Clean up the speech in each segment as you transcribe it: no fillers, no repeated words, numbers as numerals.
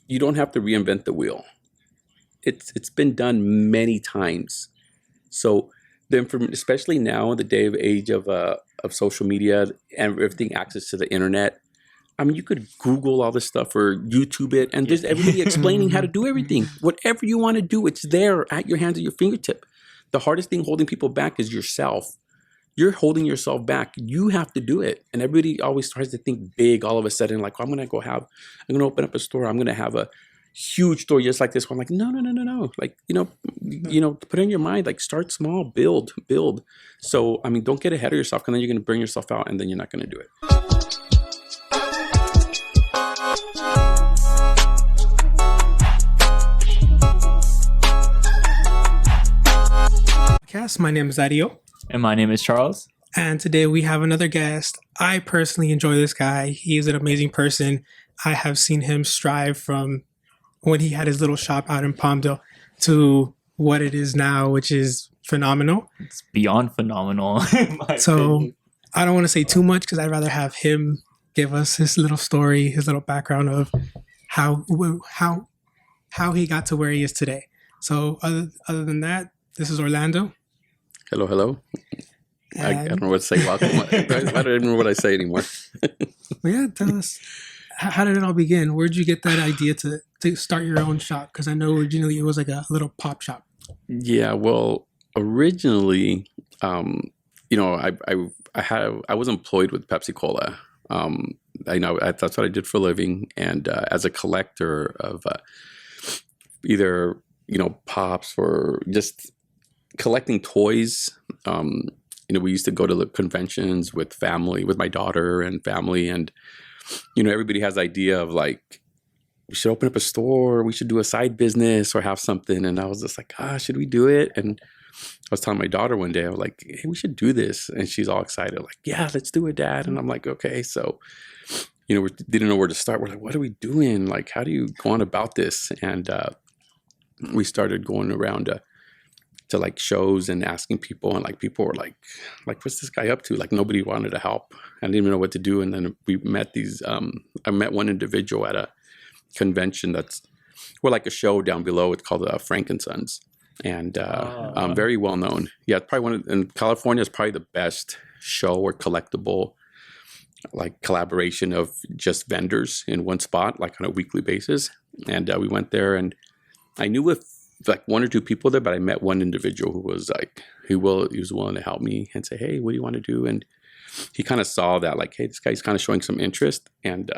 you don't have to reinvent the wheel. It's been done many times. So especially now in the day of age of social media and everything access to the internet. I mean, you could Google all this stuff or YouTube it, and there's everybody explaining how to do everything. Whatever you want to do, it's there at your hands, at your fingertip. The hardest thing holding people back is yourself. You're holding yourself back. You have to do it. And everybody always tries to think big all of a sudden, like, oh, I'm going to open up a store. I'm going to have a huge store just like this one. Like, no. Like, put in your mind, like, start small, build. So, I mean, don't get ahead of yourself, because then you're going to burn yourself out, and then you're not going to do it. My name is Adio. And my name is Charles. And today we have another guest. I personally enjoy this guy. He is an amazing person. I have seen him strive from when he had his little shop out in Palmdale to what it is now, which is phenomenal. It's beyond phenomenal. So opinion. I don't want to say too much, because I'd rather have him give us his little story, his little background of how he got to where he is today. So other than that, this is Orlando. Hello. I don't know what to say. Welcome. I don't even know what I say anymore. Well, yeah, tell us, how did it all begin? Where did you get that idea to start your own shop? Because I know originally it was like a little pop shop. Yeah, well, originally, I was employed with Pepsi Cola. That's what I did for a living, and as a collector of either pops or just collecting toys. We used to go to the conventions with my daughter and family, and everybody has the idea of like, we should open up a store, we should do a side business or have something. And I was just like, should we do it? And I was telling my daughter one day, I was like, hey, we should do this. And she's all excited, like, yeah, let's do it, Dad. And I'm like, okay. So, we didn't know where to start. We're like, what are we doing? Like, how do you go on about this? And we started going around to like shows and asking people, and like people were like, what's this guy up to? Like, nobody wanted to help. I didn't even know what to do. And then we met I met one individual at a convention like a show down below. It's called Frankensons, and very well known. Yeah, it's probably in California, it's probably the best show or collectible like collaboration of just vendors in one spot, like on a weekly basis. And we went there, and I knew with like one or two people there, but I met one individual who was like, he was willing to help me and say, hey, what do you want to do? And he kind of saw that, like, hey, this guy's kind of showing some interest. And,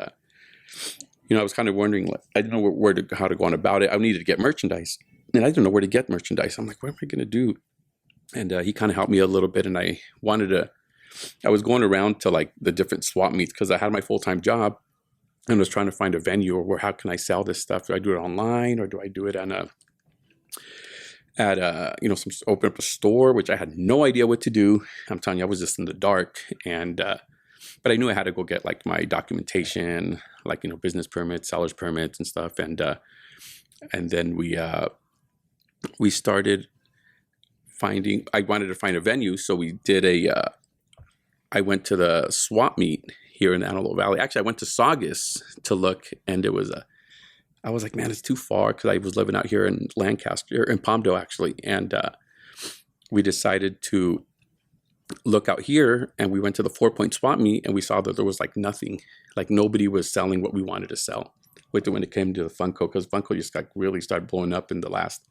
I was kind of wondering, like, I didn't know how to go on about it. I needed to get merchandise, and I didn't know where to get merchandise. I'm like, what am I going to do? And he kind of helped me a little bit. And I was going around to like the different swap meets, because I had my full-time job and was trying to find a venue, or how can I sell this stuff? Do I do it online, or do I do it open up a store, which I had no idea what to do. I'm telling you, I was just in the dark. And, but I knew I had to go get like my documentation, like, business permits, seller's permits and stuff. And then we started I wanted to find a venue. So we did I went to the swap meet here in the Antelope Valley. Actually, I went to Saugus to look, and I was like, man, it's too far, because I was living out here in Lancaster, in Palmdale, actually. And we decided to look out here, and we went to the 4-Point swap meet, and we saw that there was like nothing. Like, nobody was selling what we wanted to sell when it came to the Funko, because Funko just really started blowing up in the last,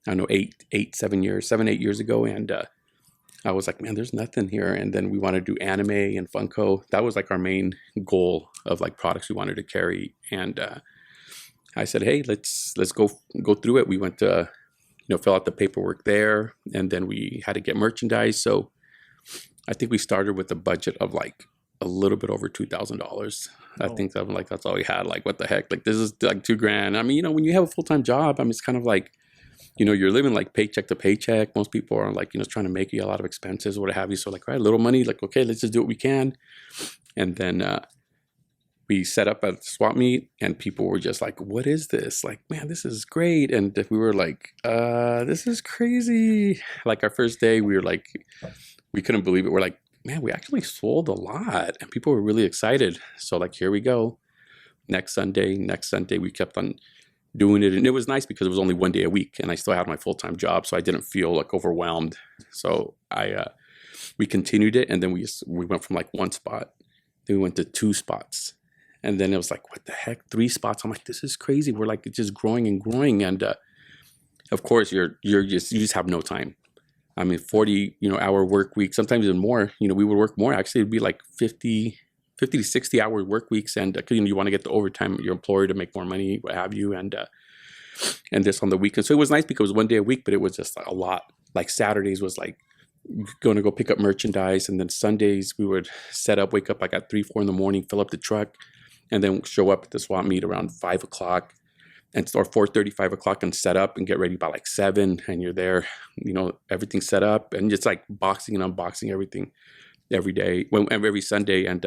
I don't know, 7, 8 years ago. And I was like, man, there's nothing here. And then we wanted to do anime and Funko. That was like our main goal of like products we wanted to carry. And I said, hey, let's go through it. We went to, fill out the paperwork there, and then we had to get merchandise. So I think we started with a budget of like a little bit over $2,000. I think that's all we had. Like, what the heck? Like, this is like $2,000. I mean, when you have a full-time job, I mean, it's kind of like, you're living like paycheck to paycheck. Most people are like, trying to make you a lot of expenses or what have you. So like, right, little money, like, okay, let's just do what we can. And then we set up at the swap meet, and people were just like, what is this? Like, man, this is great. And we were like, this is crazy. Like, our first day, we were like, we couldn't believe it. We're like, man, we actually sold a lot, and people were really excited. So like, here we go. next Sunday. We kept on doing it, and it was nice because it was only one day a week, and I still had my full-time job, so I didn't feel like overwhelmed. So we continued it, and then we went from like one spot, then we went to 2 spots, and then it was like, what the heck, 3 spots? I'm like, this is crazy. We're like just growing and growing, and of course you just have no time. I mean, 40 hour work week, sometimes even more. We would work more. Actually, it'd be like 50 to 60 hour work weeks, and you want to get the overtime, your employer, to make more money, what have you, and this on the weekend. So it was nice because it was one day a week, but it was just a lot. Like Saturdays was like going to go pick up merchandise, and then Sundays we would set up, wake up like at 3-4 in the morning, fill up the truck, and then show up at the swap meet around 5 o'clock, and or 4:30, 5 o'clock, and set up and get ready by like 7, and you're there, everything's set up, and just like boxing and unboxing everything every day, every Sunday, and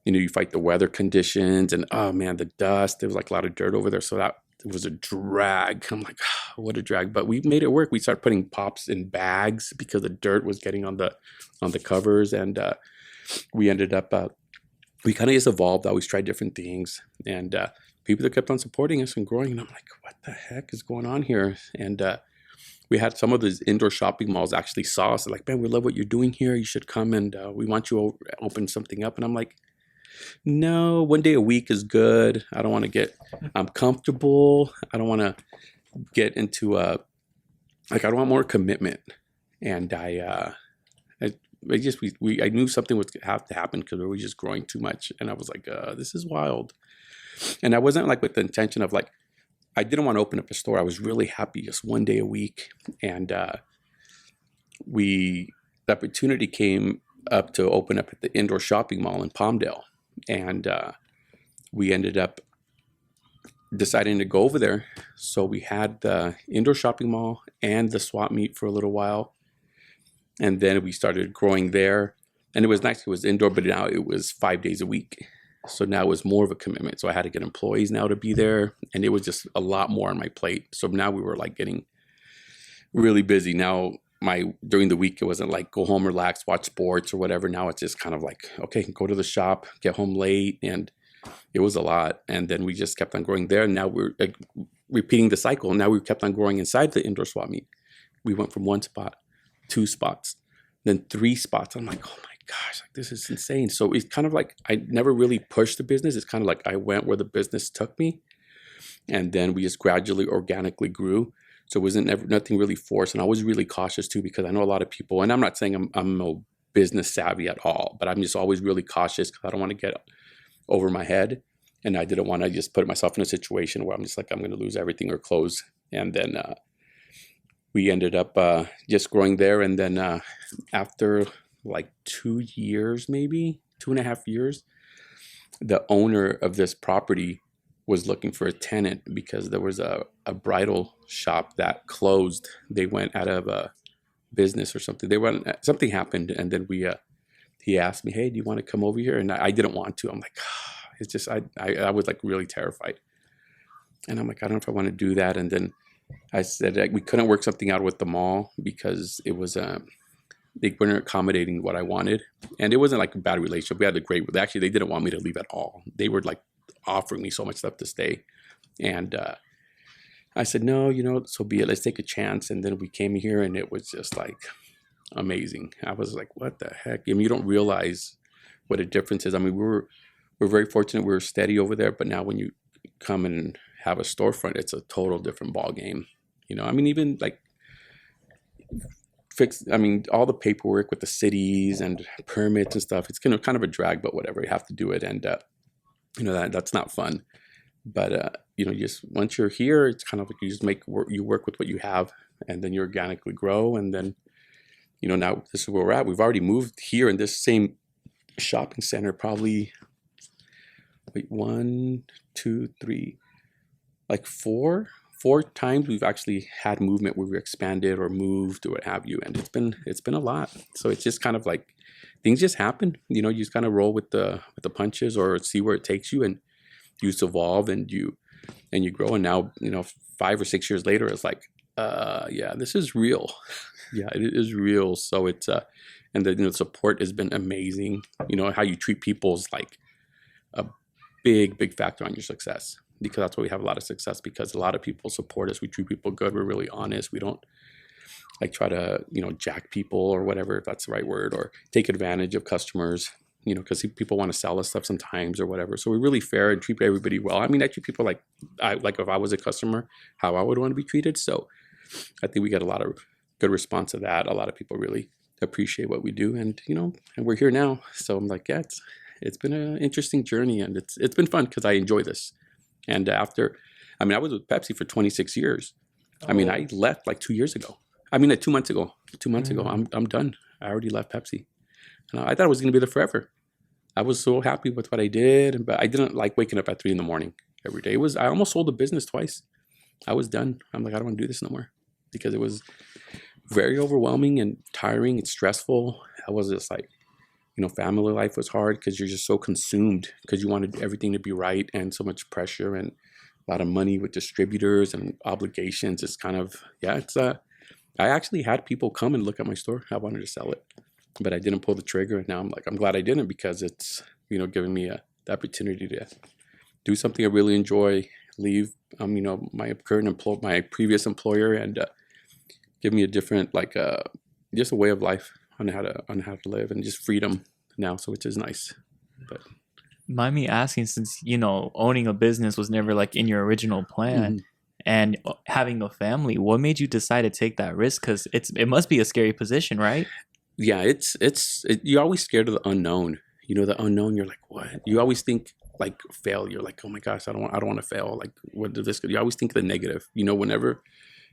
you fight the weather conditions, and oh man, the dust. There was like a lot of dirt over there, so that was a drag. I'm like, oh, what a drag, but we made it work. We started putting pops in bags because the dirt was getting on the covers, and we ended up we kind of just evolved, always tried different things, and people that kept on supporting us and growing, and I'm like, what the heck is going on here? And we had some of those indoor shopping malls actually saw us, like, man, we love what you're doing here, you should come, and we want you to open something up. And I'm like, no, one day a week is good. I don't want to I'm comfortable. I don't want to get into I don't want more commitment. And I knew something would have to happen because we were just growing too much. And I was like, this is wild. And I wasn't like with the intention of like, I didn't want to open up a store. I was really happy just one day a week. And the opportunity came up to open up at the indoor shopping mall in Palmdale. And we ended up deciding to go over there. So we had the indoor shopping mall and the swap meet for a little while. And then we started growing there. And it was nice. It was indoor, but now it was 5 days a week. So now it was more of a commitment. So I had to get employees now to be there. And it was just a lot more on my plate. So now we were like getting really busy. Now during the week, it wasn't like go home, relax, watch sports or whatever. Now it's just kind of like, okay, go to the shop, get home late. And it was a lot. And then we just kept on growing there. And now we're like repeating the cycle. Now we kept on growing inside the indoor swap meet. We went from 1 spot, 2 spots, then 3 spots. I'm like, oh my gosh, like this is insane. So it's kind of like, I never really pushed the business. It's kind of like I went where the business took me. And then we just gradually, organically grew. So it wasn't nothing really forced. And I was really cautious too, because I know a lot of people, and I'm not saying I'm no business savvy at all, but I'm just always really cautious because I don't want to get over my head. And I didn't want to just put myself in a situation where I'm just like, I'm going to lose everything or close. And then we ended up just growing there. And then after like 2 years, maybe 2.5 years, the owner of this property was looking for a tenant because there was a bridal shop that closed. They went out of a business or something. Something happened, and then he asked me, hey, do you want to come over here? And I didn't want to. I'm like, it's just, I was like really terrified. And I'm like, I don't know if I want to do that. And then I said we couldn't work something out with the mall because it was they weren't accommodating what I wanted. And it wasn't like a bad relationship. We had a great, actually, they didn't want me to leave at all. They were like offering me so much stuff to stay. And I said, no, so be it. Let's take a chance. And then we came here and it was just like amazing. I was like, what the heck? I mean, you don't realize what a difference is. I mean, we're very fortunate. We were steady over there. But now when you come and have a storefront, it's a total different ball game. I mean, even like all the paperwork with the cities and permits and stuff, it's kind of a drag, but whatever, you have to do it. And that's not fun. But just once you're here, it's kind of like you just you work with what you have, and then you organically grow. And then now this is where we're at. We've already moved here in this same shopping center probably 1, 2, 3, like four times we've actually had movement where we expanded or moved or what have you. And it's been a lot. So it's just kind of like things just happen. You just kind of roll with the punches or see where it takes you, and you just evolve and you grow. And now 5 or 6 years later, it's like yeah, this is real. Yeah, it is real. So it's and the support has been amazing. How you treat people is like a big factor on your success, because that's why we have a lot of success, because a lot of people support us. We treat people good. We're really honest. We don't like try to, jack people or whatever, if that's the right word, or take advantage of customers, because people want to sell us stuff sometimes or whatever. So we're really fair and treat everybody well. I mean, I treat people like if I was a customer, how I would want to be treated. So I think we get a lot of good response to that. A lot of people really appreciate what we do, and and we're here now. So I'm like, yeah, it's been an interesting journey, and it's been fun because I enjoy this. And I was with Pepsi for 26 years. I mean, I left like 2 years ago. 2 months ago. 2 months ago, I'm done. I already left Pepsi. And I thought I was going to be there forever. I was so happy with what I did, but I didn't like waking up at 3 a.m. every day. I almost sold the business twice. I was done. I'm like, I don't want to do this no more, because it was very overwhelming and tiring and stressful. I was just like, family life was hard because you're just so consumed because you wanted everything to be right, and so much pressure and a lot of money with distributors and obligations. It's kind of, I actually had people come and look at my store. I wanted to sell it, but I didn't pull the trigger. And now I'm glad I didn't, because it's, giving me the opportunity to do something I really enjoy, leave, my previous employer, and give me a different, just a way of life on how to live, and just freedom now. So, which is nice. But mind me asking, since owning a business was never like in your original plan, and having a family, what made you decide to take that risk? Because it must be a scary position, right? Yeah, you're always scared of the unknown. The unknown. You're like, what? You always think like failure. Like, oh my gosh, I don't want to fail. Like, what did this? You always think the negative. Whenever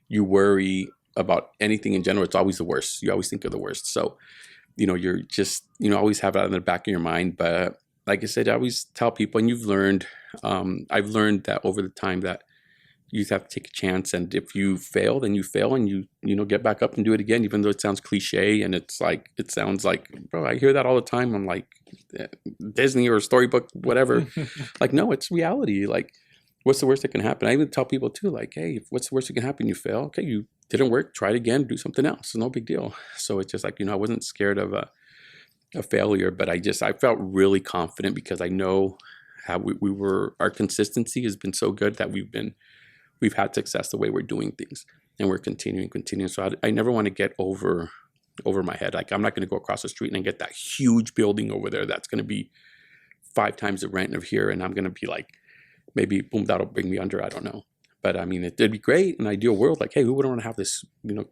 you worry about anything in general, it's always the worst. You always think of the worst. So, you're just always have that in the back of your mind. But like I said, I always tell people, and you've learned. I've learned that over the time that you have to take a chance, and if you fail, then you fail, and you get back up and do it again, even though it sounds cliche, and it sounds like, bro, I hear that all the time. I'm like, Disney or storybook, whatever. Like, no, it's reality. Like, what's the worst that can happen? I even tell people too, like, hey, what's the worst that can happen? You fail. Okay, you didn't work. Try it again. Do something else. It's no big deal. So it's just like, I wasn't scared of a failure, but I felt really confident, because I know how our consistency has been so good that we've had success the way we're doing things, and we're continuing. So I never want to get over my head. Like, I'm not going to go across the street and get that huge building over there that's going to be 5 times the rent of here, and I'm going to be like, maybe boom, that'll bring me under. I don't know. But it'd be great in an ideal world. Like, hey, who wouldn't want to have this,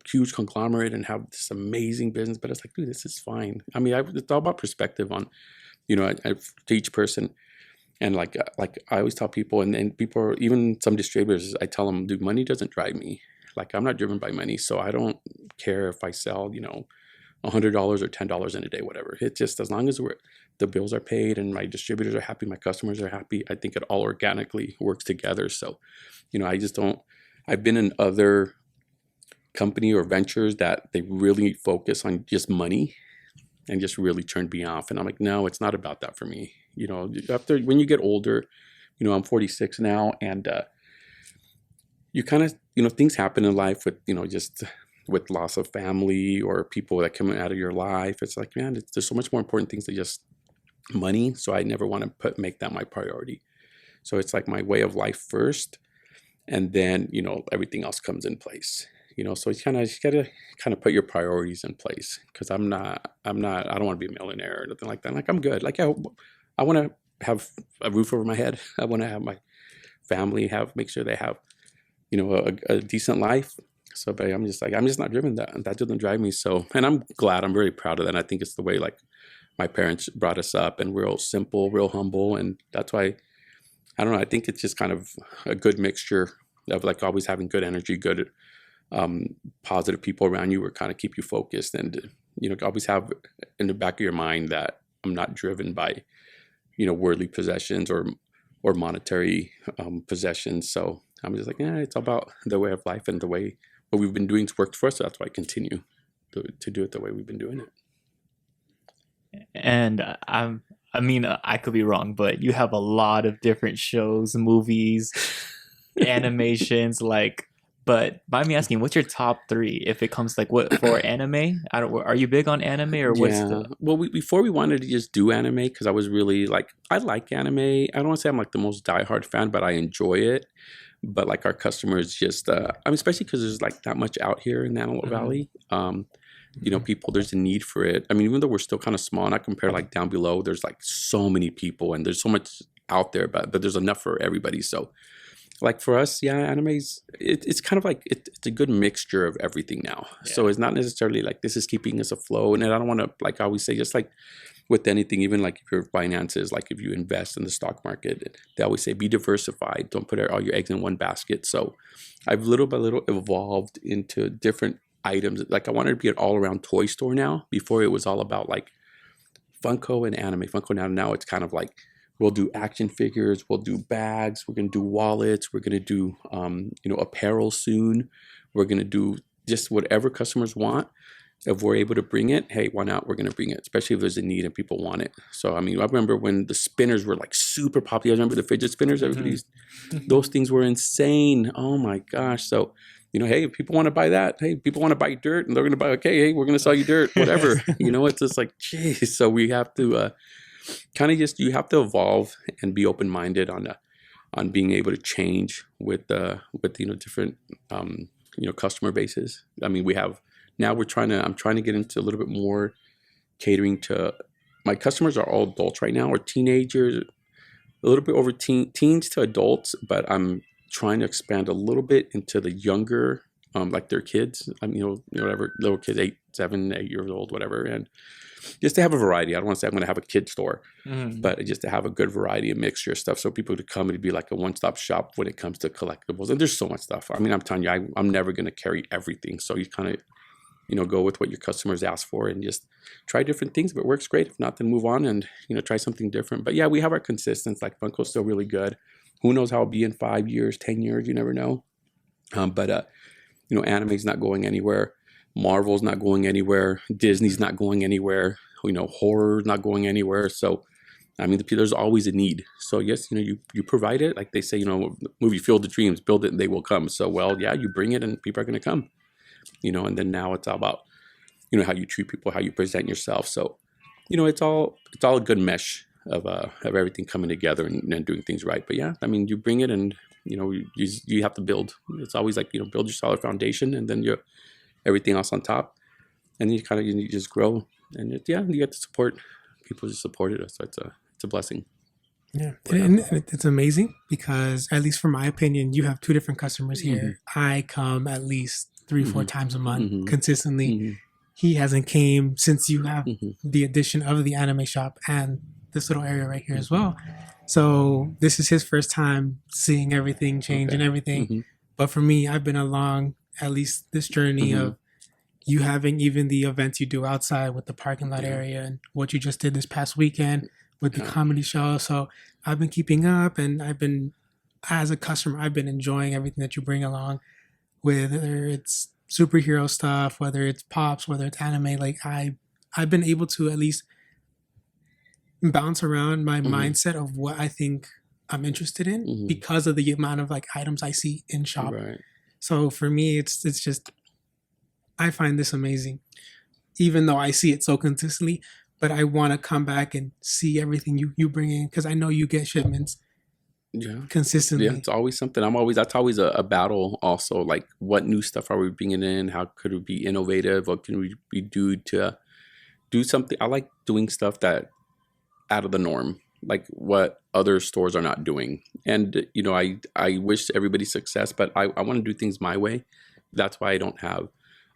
huge conglomerate and have this amazing business? But it's like, dude, this is fine. It's all about perspective on, to each person. And like I always tell people, and people are, even some distributors, I tell them, dude, money doesn't drive me. Like, I'm not driven by money. So I don't care if I sell, $100 or $10 in a day, whatever. It's just, as long as the bills are paid and my distributors are happy, my customers are happy, I think it all organically works together. So, I've been in other company or ventures that they really focus on just money and just really turned me off. And I'm like, no, it's not about that for me. When you get older, I'm 46 now, and you kind of, things happen in life with, just with loss of family or people that come out of your life. It's like, man, there's so much more important things than just money. So I never want to make that my priority. So it's like my way of life first, and then, everything else comes in place. So you gotta kind of put your priorities in place, because I don't want to be a millionaire or nothing like that. Like, I'm good. Like, I want to have a roof over my head. I want to have my family make sure they have, a decent life. So, but I'm just not driven that doesn't drive me. So, and I'm glad, I'm very proud of that. And I think it's the way, like, my parents brought us up, and real simple, real humble. And that's why, I don't know, I think it's just kind of a good mixture of, like, always having good energy, good, positive people around you, who kind of keep you focused, and, always have in the back of your mind that I'm not driven by, worldly possessions or monetary possessions. So I'm just like, it's all about the way of life, and the way what we've been doing has worked for us. So that's why I continue to do it the way we've been doing it. And I could be wrong, but you have a lot of different shows, movies, animations. Like, But by me asking, what's your top three if it comes like what for anime? I don't. Are you big on anime or what's Yeah. the? Well, before we wanted to just do anime because I was really like, I like anime. I don't want to say I'm like the most diehard fan, but I enjoy it. But like our customers just, I mean, especially because there's like not much out here in the Antelope Valley. You know, people, there's a need for it. I mean, even though we're still kind of small, not compared like down below, there's like so many people and there's so much out there, but there's enough for everybody. So like for us, yeah, animes, it's kind of like it's a good mixture of everything now. Yeah. So it's not necessarily like this is keeping us afloat. And I don't want to, like I always say, just like with anything, even like if your finances, like if you invest in the stock market, they always say be diversified. Don't put all your eggs in one basket. So I've little by little evolved into different items. Like I wanted to be an all around toy store now. Before it was all about like Funko and anime. Funko now it's kind of like we'll do action figures, we'll do bags, we're gonna do wallets, we're gonna do apparel soon. We're gonna do just whatever customers want. If we're able to bring it, hey, why not? We're gonna bring it, especially if there's a need and people want it. So I mean, I remember when the spinners were like super popular. I remember the fidget spinners. Everybody's those things were insane. Oh my gosh. So hey, if people want to buy that, hey, people want to buy dirt and they're going to buy, okay, hey, we're going to sell you dirt, whatever. It's just like, geez. So we have to kind of just, you have to evolve and be open-minded on being able to change with different, customer bases. I mean, I'm trying to get into a little bit more catering to, my customers are all adults right now or teenagers, a little bit over teens to adults, but I'm trying to expand a little bit into the younger, like their kids. I mean, whatever, little kids, 7, 8 years old, whatever, and just to have a variety. I don't want to say I'm going to have a kid store, but just to have a good variety of mixture of stuff, so people could come and be like a one-stop shop when it comes to collectibles. And there's so much stuff. I mean, I'm telling you, I'm never going to carry everything. So you kind of, go with what your customers ask for and just try different things. If it works, great. If not, then move on and try something different. But yeah, we have our consistence. Like Funko's still really good. Who knows how it'll be in 5 years, 10 years? You never know. But anime's not going anywhere. Marvel's not going anywhere. Disney's not going anywhere. Horror's not going anywhere. So, I mean, there's always a need. So yes, you provide it. Like they say, movie Field of Dreams, build it and they will come. So, well, yeah, you bring it and people are going to come. And then now it's all about, how you treat people, how you present yourself. So, it's all a good mesh of everything coming together and doing things right. But yeah, I mean, you bring it and you have to build. It's always like build your solid foundation and then everything else on top, and you kind of you just grow. And you get to support people just supported us. So it's a blessing. Yeah, and it's amazing because at least from my opinion, you have two different customers here. I come at least 3-4 times a month consistently. He hasn't came since you have the addition of the anime shop and this little area right here as well. So this is his first time seeing everything change and everything. But for me, I've been along at least this journey of you having even the events you do outside with the parking lot area and what you just did this past weekend with the comedy show. So I've been keeping up and as a customer, I've been enjoying everything that you bring along, whether it's superhero stuff, whether it's pops, whether it's anime. Like I've been able to at least bounce around my mindset of what I think I'm interested in because of the amount of like items I see in shop. Right. So for me, it's just, I find this amazing, even though I see it so consistently, but I want to come back and see everything you bring in because I know you get shipments consistently. Yeah, it's always something. That's always a battle also. Like what new stuff are we bringing in? How could we be innovative? What can we do to do something? I like doing stuff that out of the norm, like what other stores are not doing. And, I wish everybody success, but I want to do things my way. That's why I don't have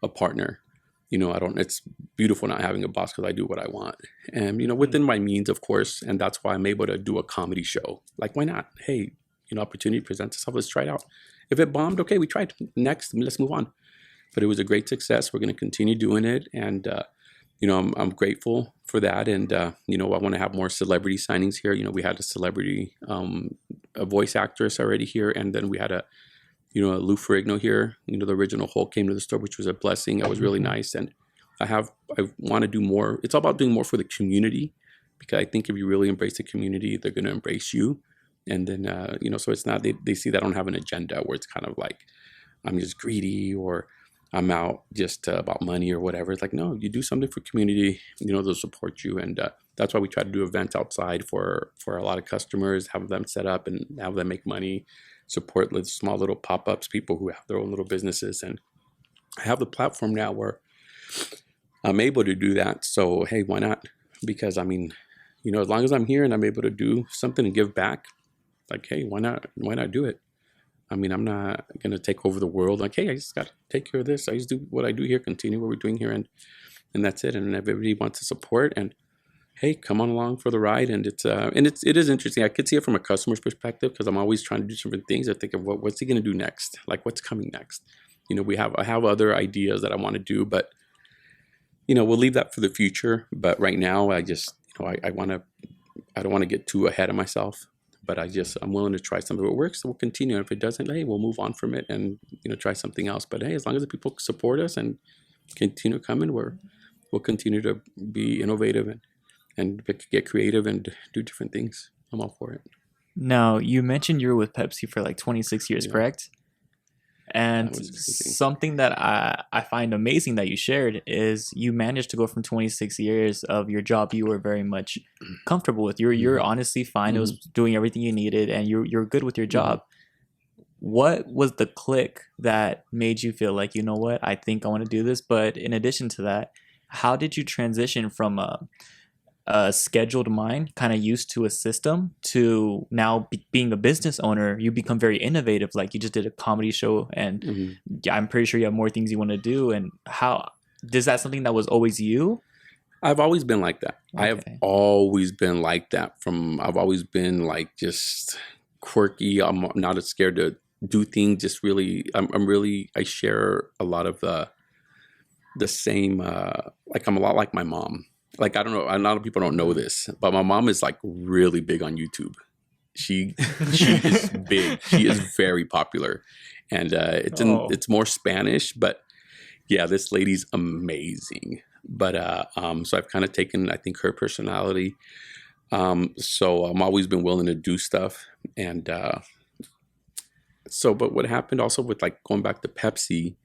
a partner. It's beautiful not having a boss because I do what I want. And, within my means, of course, and that's why I'm able to do a comedy show. Like, why not? Hey, opportunity presents itself. Let's try it out. If it bombed, okay, we tried. Next, let's move on. But it was a great success. We're going to continue doing it. And, I'm grateful for that. And, I want to have more celebrity signings here. We had a celebrity, a voice actress already here. And then we had a Lou Ferrigno here. The original Hulk came to the store, which was a blessing. That was really nice. And I want to do more. It's all about doing more for the community because I think if you really embrace the community, they're going to embrace you. And then, so it's not, they see that I don't have an agenda where it's kind of like, I'm just greedy or I'm out just about money or whatever. It's like, no, you do something for community, they'll support you. And that's why we try to do events outside for a lot of customers, have them set up and have them make money, support small little pop-ups, people who have their own little businesses. And I have the platform now where I'm able to do that. So, hey, why not? Because, as long as I'm here and I'm able to do something and give back, like, hey, why not? Why not do it? I'm not going to take over the world. Like, hey, I just got to take care of this. I just do what I do here, continue what we're doing here. And that's it. And everybody wants to support and, hey, come on along for the ride. And it is interesting. I could see it from a customer's perspective because I'm always trying to do different things. I think of what's he going to do next? Like, what's coming next? I have other ideas that I want to do, but, we'll leave that for the future. But right now, I just, I don't want to get too ahead of myself. But I'm willing to try something. If it works, we'll continue. And if it doesn't, hey, we'll move on from it and, try something else. But hey, as long as the people support us and continue coming, we'll continue to be innovative and get creative and do different things. I'm all for it. Now, you mentioned you were with Pepsi for like 26 years, Yeah. correct? And something that I find amazing that you shared is you managed to go from 26 years of your job you were very much comfortable with. You're honestly fine. It was doing everything you needed and you're good with your job. What was the click that made you feel like, you know what, I think I want to do this? But in addition to that, how did you transition from a scheduled mind, kind of used to a system, to now being a business owner? You become very innovative. Like you just did a comedy show and I'm pretty sure you have more things you want to do. And how is that something that was always you? I've always been like that. Okay. I have always been like that. I've always been like just quirky. I'm not as scared to do things. Just really, I share a lot of the same, like I'm a lot like my mom. Like, I don't know, a lot of people don't know this, but my mom is like really big on YouTube. She is big. She is very popular. And it's more Spanish, but yeah, this lady's amazing. But so I've kind of taken, I think, her personality. So I'm always been willing to do stuff. And but what happened also with like going back to Pepsi,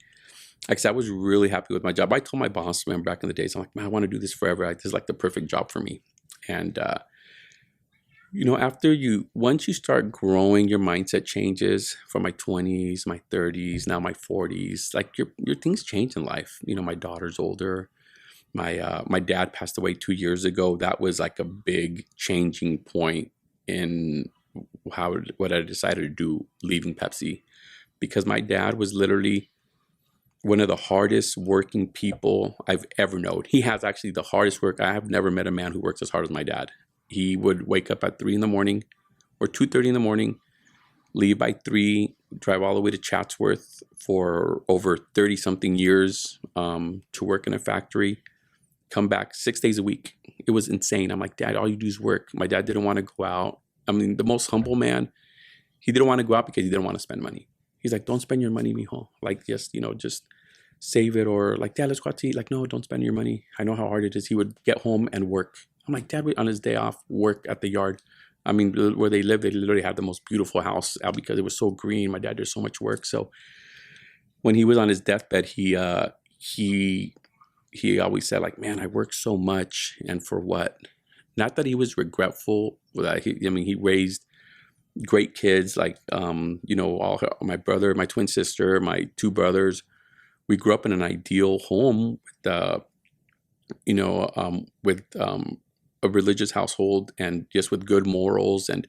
like I was really happy with my job. I told my boss, man, back in the days, I'm like, man, I want to do this forever. This is like the perfect job for me. And, once you start growing, your mindset changes from my 20s, my 30s, now my 40s. Like your things change in life. My daughter's older. My dad passed away 2 years ago. That was like a big changing point in what I decided to do, leaving Pepsi, because my dad was literally one of the hardest working people I've ever known. He has actually the hardest work. I have never met a man who works as hard as my dad. He would wake up at 3 a.m. or 2:30 a.m, leave by 3, drive all the way to Chatsworth for over 30 something years to work in a factory, come back 6 days a week. It was insane. I'm like, Dad, all you do is work. My dad didn't want to go out. The most humble man. He didn't want to go out because he didn't want to spend money. He's like, don't spend your money, mijo. Like, just save it. Or like, Dad, let's go out to eat. Like, no, don't spend your money. I know how hard it is. He would get home and work. I'm like, Dad would, on his day off, work at the yard. Where they live, they literally had the most beautiful house out because it was so green. My dad did so much work. So when he was on his deathbed, he always said, like, man, I worked so much, and for what? Not that he was regretful. He raised great kids, like, my brother, my twin sister, my 2 brothers. We grew up in an ideal home with a religious household and just with good morals and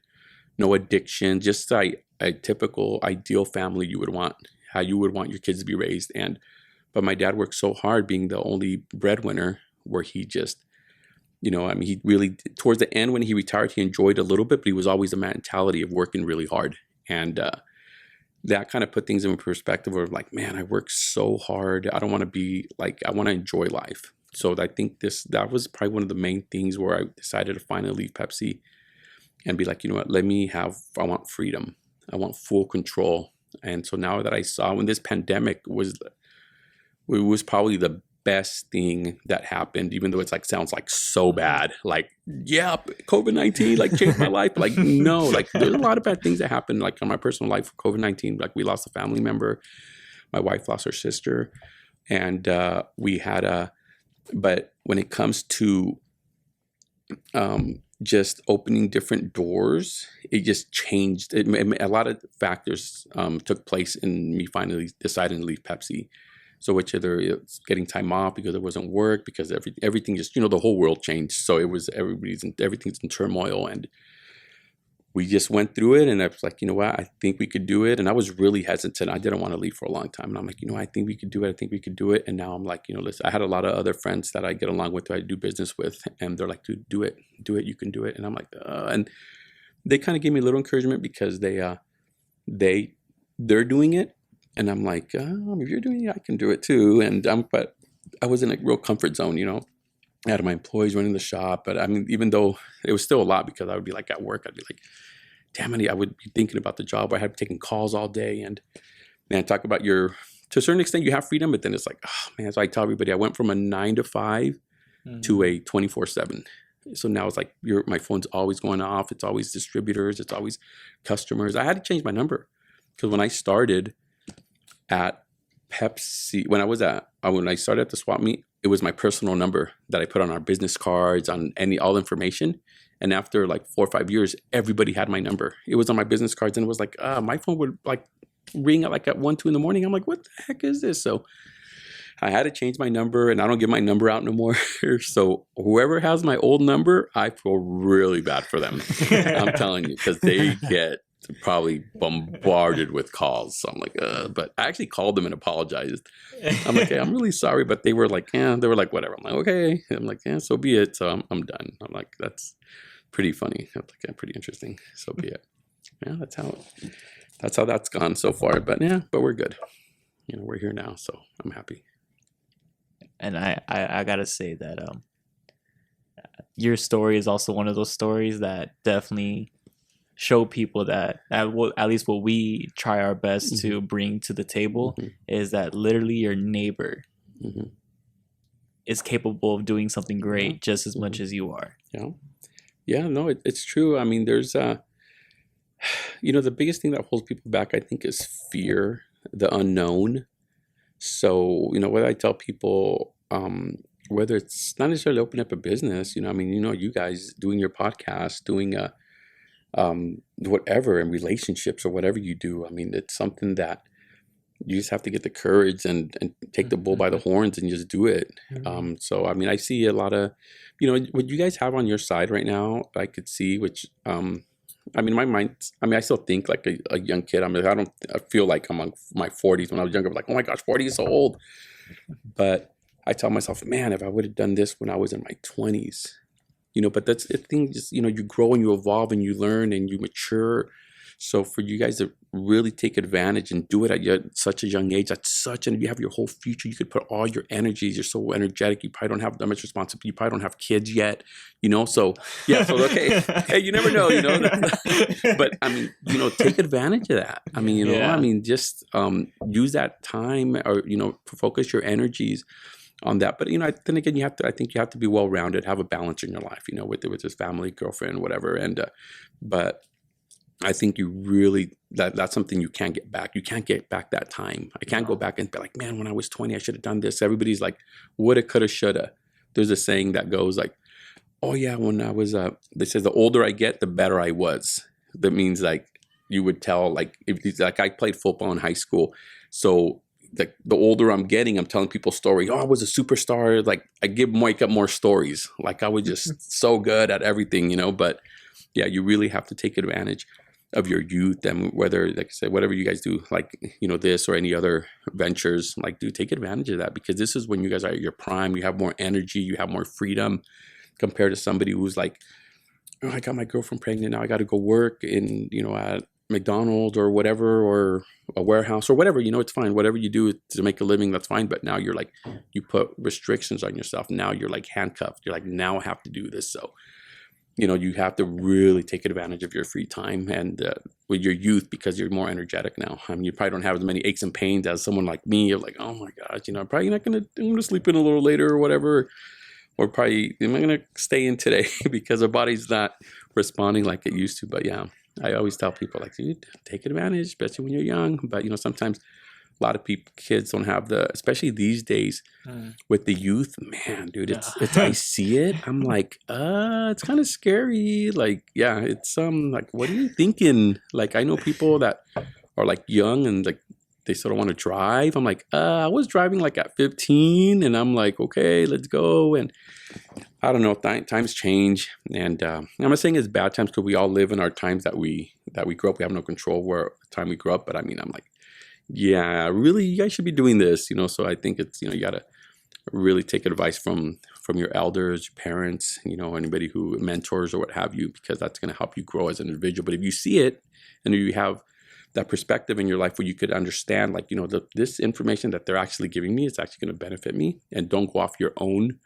no addiction, just a typical ideal family you would want, how you would want your kids to be raised. But my dad worked so hard being the only breadwinner, where he just, he really, towards the end when he retired, he enjoyed a little bit, but he was always a mentality of working really hard. And that kind of put things in perspective of like, man, I work so hard. I don't want to be like, I want to enjoy life. So I think that was probably one of the main things where I decided to finally leave Pepsi and be like, you know what, I want freedom. I want full control. And so now that I saw when this pandemic was probably the best thing that happened, even though it's like, sounds like so bad. Like, yeah, COVID-19 like changed my life. Like, no, like there's a lot of bad things that happened like in my personal life for COVID-19. Like we lost a family member. My wife lost her sister, and we had a. But when it comes to just opening different doors, it just changed. A lot of factors took place in me finally deciding to leave Pepsi. So which either it's getting time off because there wasn't work, because everything just, the whole world changed. So it was everything's in turmoil, and we just went through it. And I was like, you know what, I think we could do it. And I was really hesitant. I didn't want to leave for a long time. And I'm like, I think we could do it. I think we could do it. And now I'm like, listen, I had a lot of other friends that I get along with, who I do business with, and they're like, dude, do it, you can do it. And I'm like, and they kind of gave me a little encouragement, because they're doing it. And I'm like, if you're doing it, I can do it too. And but I was in a real comfort zone, I had my employees running the shop. But I mean, even though it was still a lot, because I would be like at work, I'd be like, damn it, I would be thinking about the job. I had taking calls all day. And man, talk about to a certain extent, you have freedom, but then it's like, oh man, so I tell everybody, I went from a 9 to 5 to a 24/7. So now it's like my phone's always going off. It's always distributors. It's always customers. I had to change my number, because when I started at Pepsi, when I started at the swap meet, it was my personal number that I put on our business cards, on all information. And after like 4 or 5 years, everybody had my number. It was on my business cards, and it was like, my phone would like ring at 1, 2 in the morning. I'm like, what the heck is this? So I had to change my number, and I don't give my number out no more. So whoever has my old number, I feel really bad for them. I'm telling you, because they get probably bombarded with calls. So I'm like, but I actually called them and apologized. I'm like, hey, I'm really sorry. But they were like, whatever. I'm like, okay. I'm like, yeah, so be it. So I'm done. I'm like, that's pretty funny. I'm like, yeah, pretty interesting. So be it. Yeah, that's how that's gone so far. But we're good. We're here now. So I'm happy. And I gotta say that your story is also one of those stories that definitely show people that at least what we try our best to bring to the table is that literally your neighbor is capable of doing something great just as much as you are. Yeah, no, it's true. I mean, there's the biggest thing that holds people back, I think, is fear, the unknown. So, what I tell people, whether it's not necessarily open up a business, you guys doing your podcast, doing whatever, in relationships or whatever you do. I mean, it's something that you just have to get the courage and take the bull by the horns and just do it. So, I mean, I see a lot of, what you guys have on your side right now, I could see, which, I mean, my mind, I still think like a young kid. I mean, I feel like I'm on my 40s. When I was younger, I'm like, oh my gosh, 40 is so old. But I tell myself, man, if I would have done this when I was in my 20s, but that's the thing, just, you grow and you evolve and you learn and you mature. So for you guys to really take advantage and do it at such a young age, you have your whole future. You could put all your energies. You're so energetic. You probably don't have that much responsibility. You probably don't have kids yet, So yeah, so okay, hey, you never know, But I mean, take advantage of that. I mean, I mean, just use that time, or focus your energies on that. But then again, I think you have to be well rounded, have a balance in your life, with his family, girlfriend, whatever. And but I think you really, that's something you can't get back. You can't get back that time. I can't go back and be like, man, when I was 20, I should have done this. Everybody's like, woulda, coulda, shoulda. There's a saying that goes like, oh yeah, when I was, they says the older I get, the better I was. That means like you would tell, like, I played football in high school. So the older I'm getting, I'm telling people stories. Oh, I was a superstar. Like I make up more stories. Like I was just so good at everything, But yeah, you really have to take advantage of your youth, and whether, like I said, whatever you guys do, like, this or any other ventures, like, take advantage of that, because this is when you guys are at your prime. You have more energy, you have more freedom compared to somebody who's like, oh, I got my girlfriend pregnant, now I got to go work in, at McDonald's or whatever, or a warehouse or whatever, it's fine. Whatever you do to make a living, that's fine. But now you're like, you put restrictions on yourself. Now you're like handcuffed. You're like, now I have to do this. So, you have to really take advantage of your free time and with your youth, because you're more energetic now. I mean, you probably don't have as many aches and pains as someone like me. You're like, oh my gosh, I'm probably I'm going to sleep in a little later or whatever. Or probably, am I going to stay in today because our body's not responding like it used to. But yeah, I always tell people, like, dude, take advantage, especially when you're young. But, sometimes lot of people, kids don't have especially these days with the youth, man, dude, it's I see it. I'm like, it's kind of scary. Like, yeah, it's like, what are you thinking? Like, I know people that are like young and like, they still don't want to drive. I'm like, I was driving like at 15 and I'm like, okay, let's go. And I don't know, times change. And I'm not saying it's bad times because we all live in our times that we grew up. We have no control where time we grew up. But I mean, I'm like, yeah, really, you guys should be doing this, so I think it's, you got to really take advice from your elders, your parents, anybody who mentors or what have you, because that's going to help you grow as an individual. But if you see it and you have that perspective in your life where you could understand, like, this information that they're actually giving me is actually going to benefit me, and don't go off your own,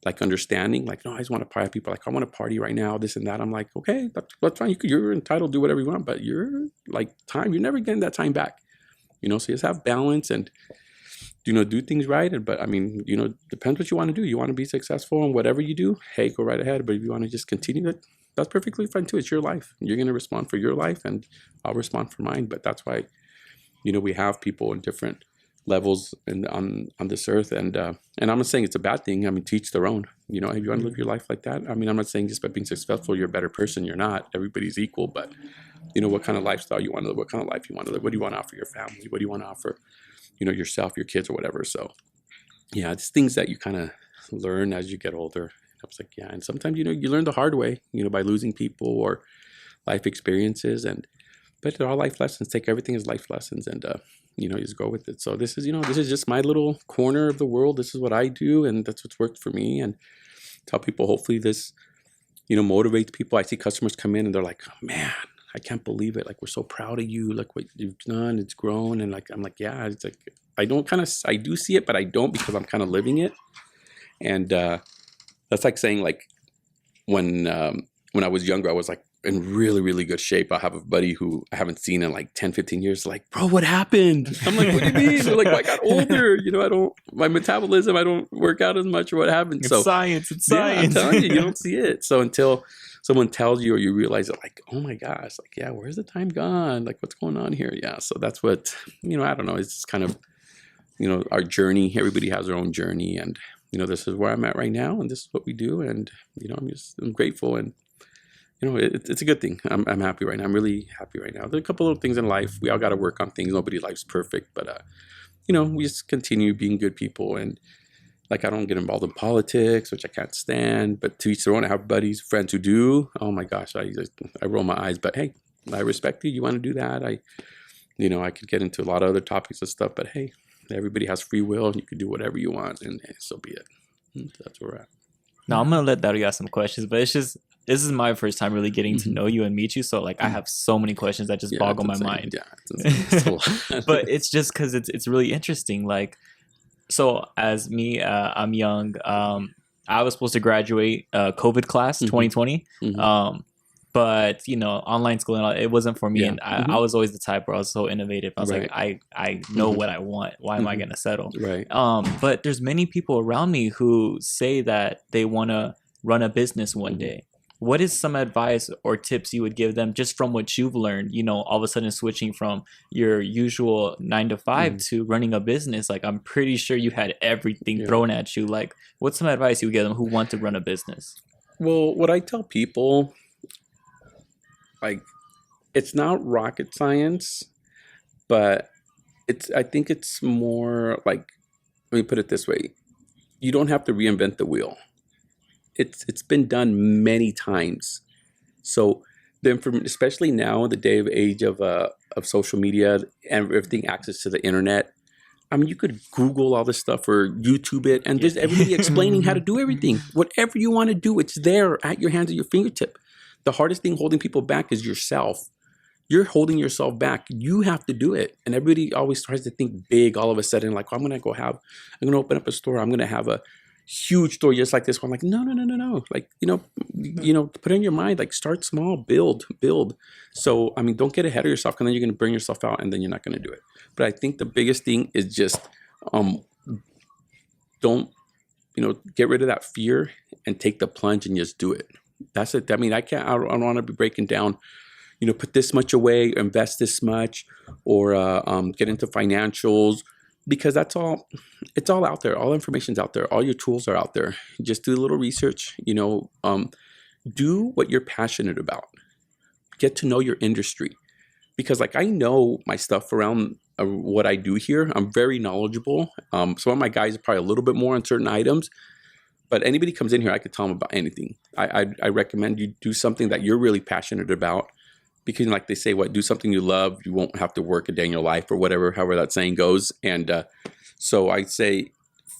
like, understanding, like, no, I just want to party. People like, I want to party right now, this and that. I'm like, okay, that's fine. You're entitled to do whatever you want, but you're like, you're never getting that time back, so you just have balance and, do things right. But I mean, depends what you want to do. You want to be successful in whatever you do, hey, go right ahead. But if you want to just continue that, that's perfectly fine too. It's your life. You're going to respond for your life and I'll respond for mine. But that's why, we have people in different levels on this earth. And I'm not saying it's a bad thing. I mean, teach their own, if you want to live your life like that. I mean, I'm not saying just by being successful, you're a better person. You're not. Everybody's equal. But, what kind of lifestyle you want to live, what kind of life you want to live, what do you want to offer your family? What do you want to offer, yourself, your kids or whatever. So yeah, it's things that you kind of learn as you get older. I was like, yeah. And sometimes, you learn the hard way, by losing people or life experiences. But they're all life lessons. Take everything as life lessons and, just go with it. So this is just my little corner of the world. This is what I do. And that's what's worked for me. And tell people, hopefully this, motivates people. I see customers come in and they're like, oh, man, I can't believe it. Like, we're so proud of you. Like, what you've done, it's grown. And like, I'm like, yeah, it's like, I do see it, but I don't, because I'm kind of living it. And that's like saying, like, when I was younger, I was like in really, really good shape. I have a buddy who I haven't seen in like 10, 15 years. Like, bro, what happened? I'm like, what do you mean? They're like, well, I got older. My metabolism, I don't work out as much or what happened. It's science. I'm telling you, you don't see it. So until someone tells you or you realize it, like, oh my gosh, like, yeah, where's the time gone? Like, what's going on here? Yeah. So that's what, I don't know. It's just kind of, our journey. Everybody has their own journey. And, this is where I'm at right now. And this is what we do. And, I'm grateful. And, it's a good thing. I'm happy right now. I'm really happy right now. There are a couple little things in life. We all got to work on things. Nobody's life's perfect. But, we just continue being good people. And, like, I don't get involved in politics, which I can't stand, but to each their own. I have buddies, friends who do. Oh my gosh, I roll my eyes, but hey, I respect you. You want to do that. I could get into a lot of other topics and stuff, but hey, everybody has free will and you can do whatever you want, and so be it. So that's where we're at. Now I'm going to let Dario ask some questions, but this is my first time really getting to know you and meet you. So like, I have so many questions that just boggle my mind. Yeah, it's but it's just because it's really interesting. Like, so as me, I'm young. I was supposed to graduate COVID class 2020. But online schooling, it wasn't for me. Yeah. And I was always the type where I was so innovative. I was like, I know what I want. Why am I going to settle? Right. But there's many people around me who say that they want to run a business one day. What is some advice or tips you would give them just from what you've learned, all of a sudden switching from your usual 9 to 5 to running a business? Like, I'm pretty sure you had everything thrown at you. Like, what's some advice you would give them who want to run a business? Well, what I tell people, like, it's not rocket science, but I think it's more like, let me put it this way. You don't have to reinvent the wheel. It's been done many times. So especially now in the age of social media and everything, access to the internet. I mean, you could Google all this stuff or YouTube it, and there's everybody explaining how to do everything. Whatever you want to do, it's there at your hands, at your fingertip. The hardest thing holding people back is yourself. You're holding yourself back. You have to do it. And everybody always tries to think big all of a sudden, like, I'm going to open up a store. I'm going to have a huge store just like this one. Like, no. Like, put in your mind, like, start small, build. So, I mean, don't get ahead of yourself, and then you're going to burn yourself out, and then you're not going to do it. But I think the biggest thing is just, don't, get rid of that fear and take the plunge and just do it. That's it. I mean, I don't want to be breaking down, put this much away, invest this much, or get into financials, because it's all out there. All information's out there. All your tools are out there. Just do a little research, do what you're passionate about. Get to know your industry, because like I know my stuff around what I do here. I'm very knowledgeable. Some of my guys are probably a little bit more on certain items, but anybody comes in here, I could tell them about anything. I recommend you do something that you're really passionate about, because like they say, do something you love, you won't have to work a day in your life, or whatever, however that saying goes. And so I'd say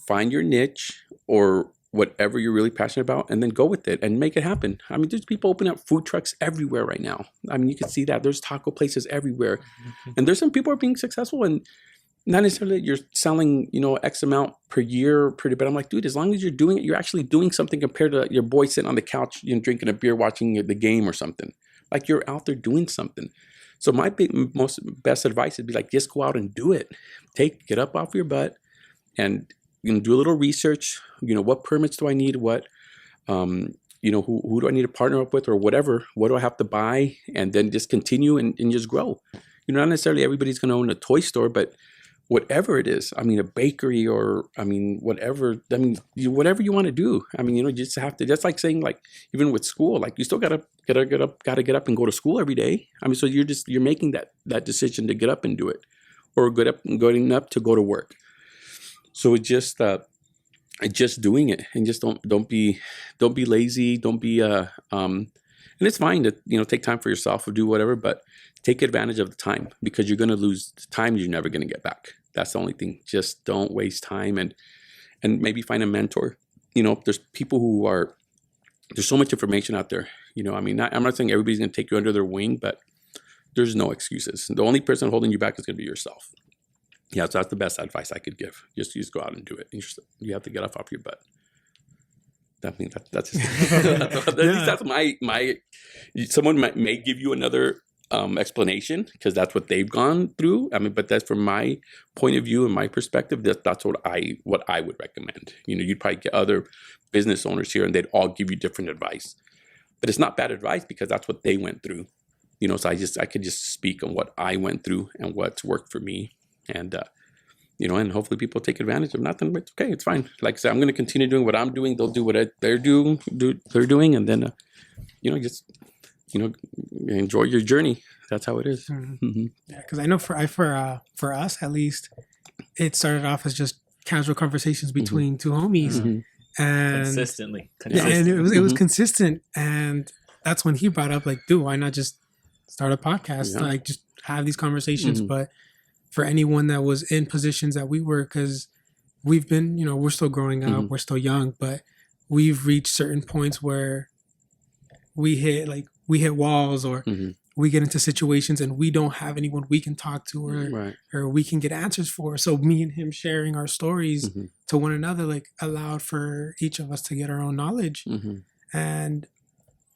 find your niche or whatever you're really passionate about, and then go with it and make it happen. I mean, there's people opening up food trucks everywhere right now. I mean, you can see that. There's taco places everywhere. And there's some people are being successful, and not necessarily that you're selling, X amount per year, but I'm like, dude, as long as you're doing it, you're actually doing something compared to your boy sitting on the couch, drinking a beer, watching the game or something. Like, you're out there doing something. So my best advice would be like, just go out and do it. Get up off your butt and do a little research. What permits do I need? What, who do I need to partner up with, or whatever? What do I have to buy? And then just continue and just grow. Not necessarily everybody's going to own a toy store, but whatever it is, I mean, a bakery, or, whatever, whatever you want to do. You just have to, that's like saying, like, even with school, like, you still gotta get up and go to school every day. So you're making that decision to get up and do it, or going up to go to work. So it's just doing it, and just don't be lazy. Don't be, and it's fine to, take time for yourself or do whatever, but take advantage of the time, because you're going to lose time you're never going to get back. That's the only thing. Just don't waste time, and maybe find a mentor. There's people there's so much information out there. I'm not saying everybody's going to take you under their wing, but there's no excuses. The only person holding you back is going to be yourself. Yeah, so that's the best advice I could give. Just go out and do it. You have to get off your butt. That's just, at least that's my. Someone may give you another explanation, because that's what they've gone through. But that's from my point of view and my perspective. That's what I would recommend. You'd probably get other business owners here, and they'd all give you different advice. But it's not bad advice, because that's what they went through. So I could just speak on what I went through and what's worked for me. And, and hopefully people take advantage of nothing, but it's okay. It's fine. Like I said, I'm going to continue doing what I'm doing. They'll do what they're doing. And then, just, enjoy your journey. That's how it is. Mm-hmm. Yeah. Cause I know for us, at least, it started off as just casual conversations between two homies. Mm-hmm. And consistently. Yeah, and it was consistent. And that's when he brought up, like, dude, why not just start a podcast? Yeah. Like, just have these conversations. Mm-hmm. But for anyone that was in positions that we were, because we've been, we're still growing up, mm-hmm. we're still young, but we've reached certain points where we hit walls, or mm-hmm. we get into situations and we don't have anyone we can talk to, or we can get answers for. So me and him sharing our stories mm-hmm. to one another, like, allowed for each of us to get our own knowledge. Mm-hmm. And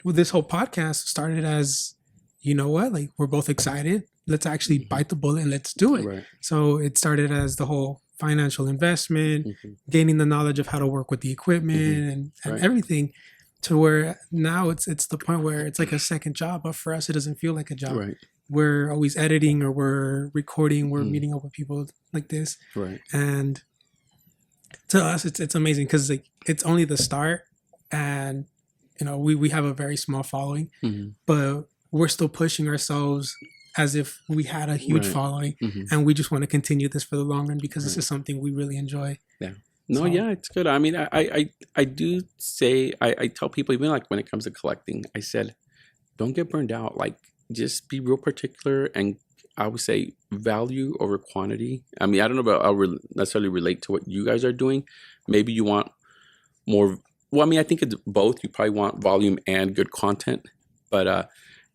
with this whole podcast started as, like, we're both excited. Let's actually bite the bullet and let's do it. Right. So it started as the whole financial investment, mm-hmm. gaining the knowledge of how to work with the equipment mm-hmm. and everything, to where now it's the point where it's like a second job. But for us, it doesn't feel like a job. Right. We're always editing, or we're recording, we're mm-hmm. meeting up with people like this. Right. And to us, it's amazing, because, like, it's only the start, and we have a very small following, mm-hmm. but we're still pushing ourselves as if we had a huge following, mm-hmm. and we just want to continue this for the long run, because this is something we really enjoy. Yeah. No, yeah, it's good. I do say, I tell people, even like when it comes to collecting, I said, don't get burned out. Like, just be real particular, and I would say value over quantity. I don't know about I'll necessarily relate to what you guys are doing. Maybe you want more. Well, I think it's both. You probably want volume and good content, but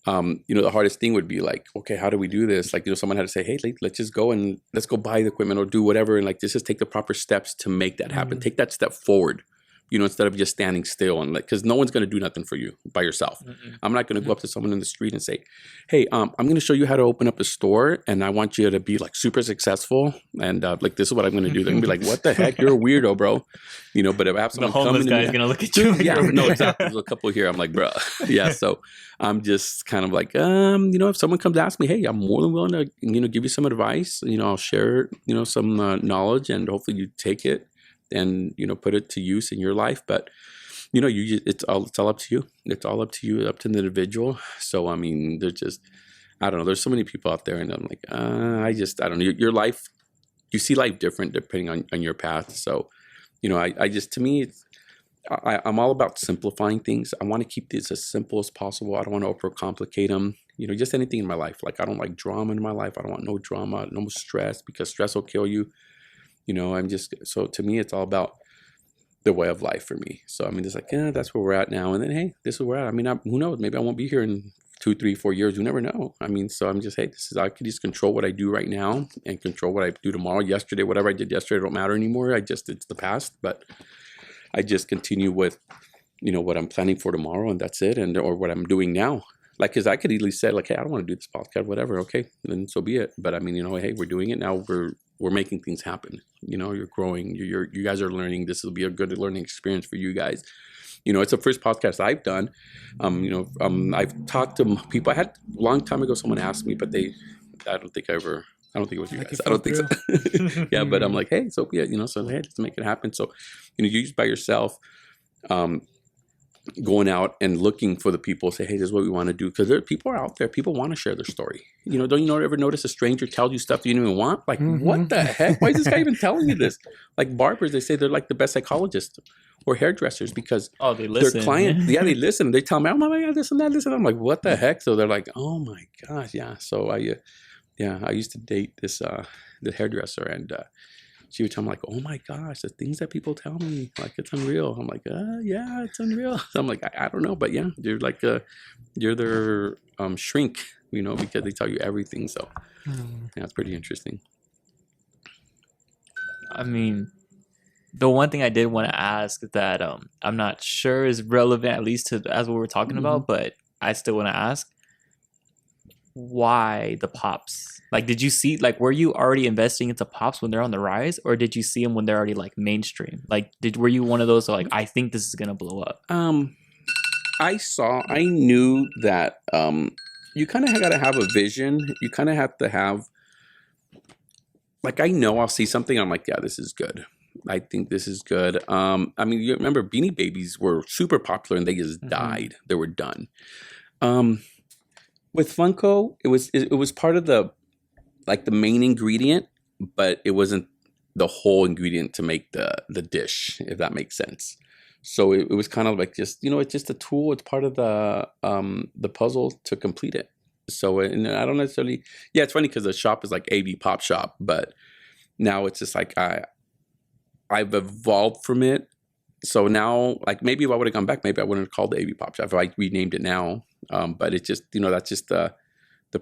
the hardest thing would be like, okay, how do we do this? Like, someone had to say, hey, let's just go and let's go buy the equipment or do whatever. And like, just take the proper steps to make that happen. Mm-hmm. Take that step forward instead of just standing still and because no one's going to do nothing for you by yourself. Mm-mm. I'm not going to go up to someone in the street and say, hey, I'm going to show you how to open up a store and I want you to be like super successful. And like, this is what I'm going to do. They're going to be like, what the heck? You're a weirdo, bro. But if I have The someone homeless coming guy's to me, gonna look at you. yeah, no, exactly. There's a couple here. I'm like, bro. Yeah. So I'm just kind of like, if someone comes to ask me, hey, I'm more than willing to, give you some advice. I'll share, some knowledge and hopefully you take it and, put it to use in your life. But, it's all up to you. It's all up to you, up to the individual. So, I mean, I don't know. There's so many people out there and I'm like, I don't know. Your life, you see life different depending on your path. So, to me, I'm all about simplifying things. I want to keep these as simple as possible. I don't want to overcomplicate them. Just anything in my life. Like I don't like drama in my life. I don't want no drama, no stress because stress will kill you. So to me, it's all about the way of life for me. So, I mean, it's like, that's where we're at now. And then, hey, this is where we're at. I mean, who knows? Maybe I won't be here in 2, 3, 4 years. You never know. I mean, so I'm just, hey, I can just control what I do right now and control what I do tomorrow. Yesterday, whatever I did yesterday don't matter anymore. It's the past. But I just continue with, what I'm planning for tomorrow and that's it. Or what I'm doing now. Like, cause I could easily say like, hey, I don't want to do this podcast, whatever. Okay. Then so be it. But I mean, hey, we're doing it now. We're making things happen. You're growing, you guys are learning. This will be a good learning experience for you guys. It's the first podcast I've done. I've talked to people. I had a long time ago, someone asked me, but I don't think it was you guys. I don't think so. Yeah. But I'm like, hey, so yeah, so hey, let's make it happen. So, you just by yourself, going out and looking for the people, say, hey, this is what we want to do. Because people are out there. People want to share their story. Don't you ever notice a stranger tells you stuff you didn't even want? Like, what the heck? Why is this guy even telling you this? Like barbers, they say they're like the best psychologists or hairdressers because they listen. Their client, they listen. They tell me, oh my God, this and that, this and that. I'm like, what the heck? So they're like, oh my gosh, yeah. So I used to date this the hairdresser and she would tell me like, oh my gosh, the things that people tell me, like it's unreal. I'm like, yeah, it's unreal. I'm like, I don't know, but yeah, you're like, you're their shrink, because they tell you everything. So yeah, it's pretty interesting. I mean, the one thing I did want to ask that I'm not sure is relevant, at least to as what we're talking about, but I still want to ask, why the pops? Like, did you see, like, were you already investing into pops when they're on the rise, or did you see them when they're already like mainstream? Like, were you one of those like, I think this is gonna blow up? I knew that you kind of got to have a vision. You kind of have to have, like, I know I'll see something. I'm like, yeah, this is good. I think this is good. I mean, you remember Beanie Babies were super popular and they just died. They were done. With Funko, it was part of the main ingredient, but it wasn't the whole ingredient to make the dish, if that makes sense. So it was kind of like just, it's just a tool. It's part of the puzzle to complete it. So, and I don't necessarily, yeah, it's funny because the shop is like AV Pop Shop, but now it's just like I've evolved from it. So now, like, maybe if I would have gone back, maybe I wouldn't have called the AV Pop Shop if I renamed it now. But it's just, that's just the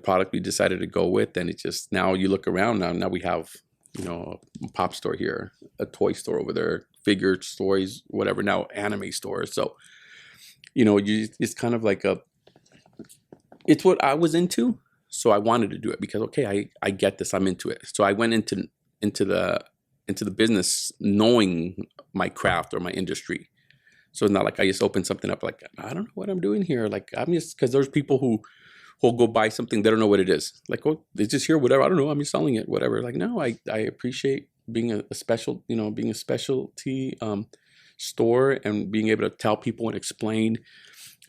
product we decided to go with. And it's just, now you look around now we have, a pop store here, a toy store over there, figure stores, whatever, now anime stores. So, it's kind of like it's what I was into. So I wanted to do it because, okay, I get this, I'm into it. So I went into the business knowing my craft or my industry. So it's not like I just opened something up like, I don't know what I'm doing here. Like, I'm just, because there's people who'll go buy something, they don't know what it is. Like, oh, it's just here, whatever. I don't know, I'm just selling it, whatever. Like, no, I appreciate being a special, being a specialty store and being able to tell people and explain.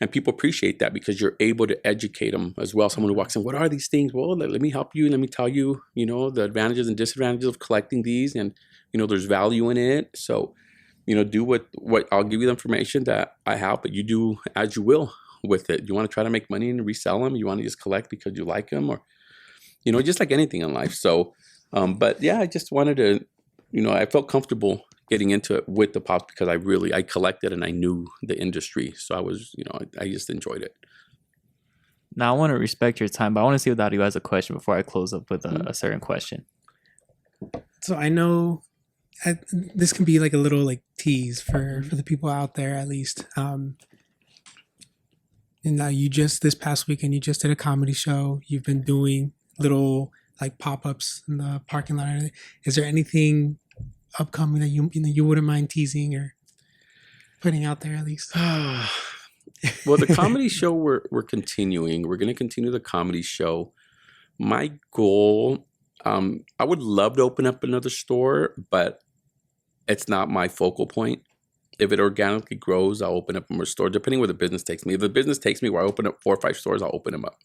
And people appreciate that because you're able to educate them as well. Someone who walks in, what are these things? Well, let me help you. Let me tell you, the advantages and disadvantages of collecting these. And, there's value in it. So, do what I'll give you the information that I have, but you do as you will with it. You want to try to make money and resell them? You want to just collect because you like them, or, just like anything in life. So, but yeah, I just wanted to, I felt comfortable getting into it with the pops because I collected and I knew the industry. So I was, I just enjoyed it. Now I want to respect your time, but I want to see if Dario has a question before I close up with a certain question. So I know this can be like a little like tease for the people out there at least. And now you just this past weekend you just did a comedy show. You've been doing little like pop-ups in the parking lot. Is there anything upcoming that you wouldn't mind teasing or putting out there at least? Well, the comedy show we're continuing. We're going to continue the comedy show. My goal, I would love to open up another store, but it's not my focal point. If it organically grows, I'll open up more stores, depending where the business takes me. If the business takes me where I open up 4 or 5 stores, I'll open them up.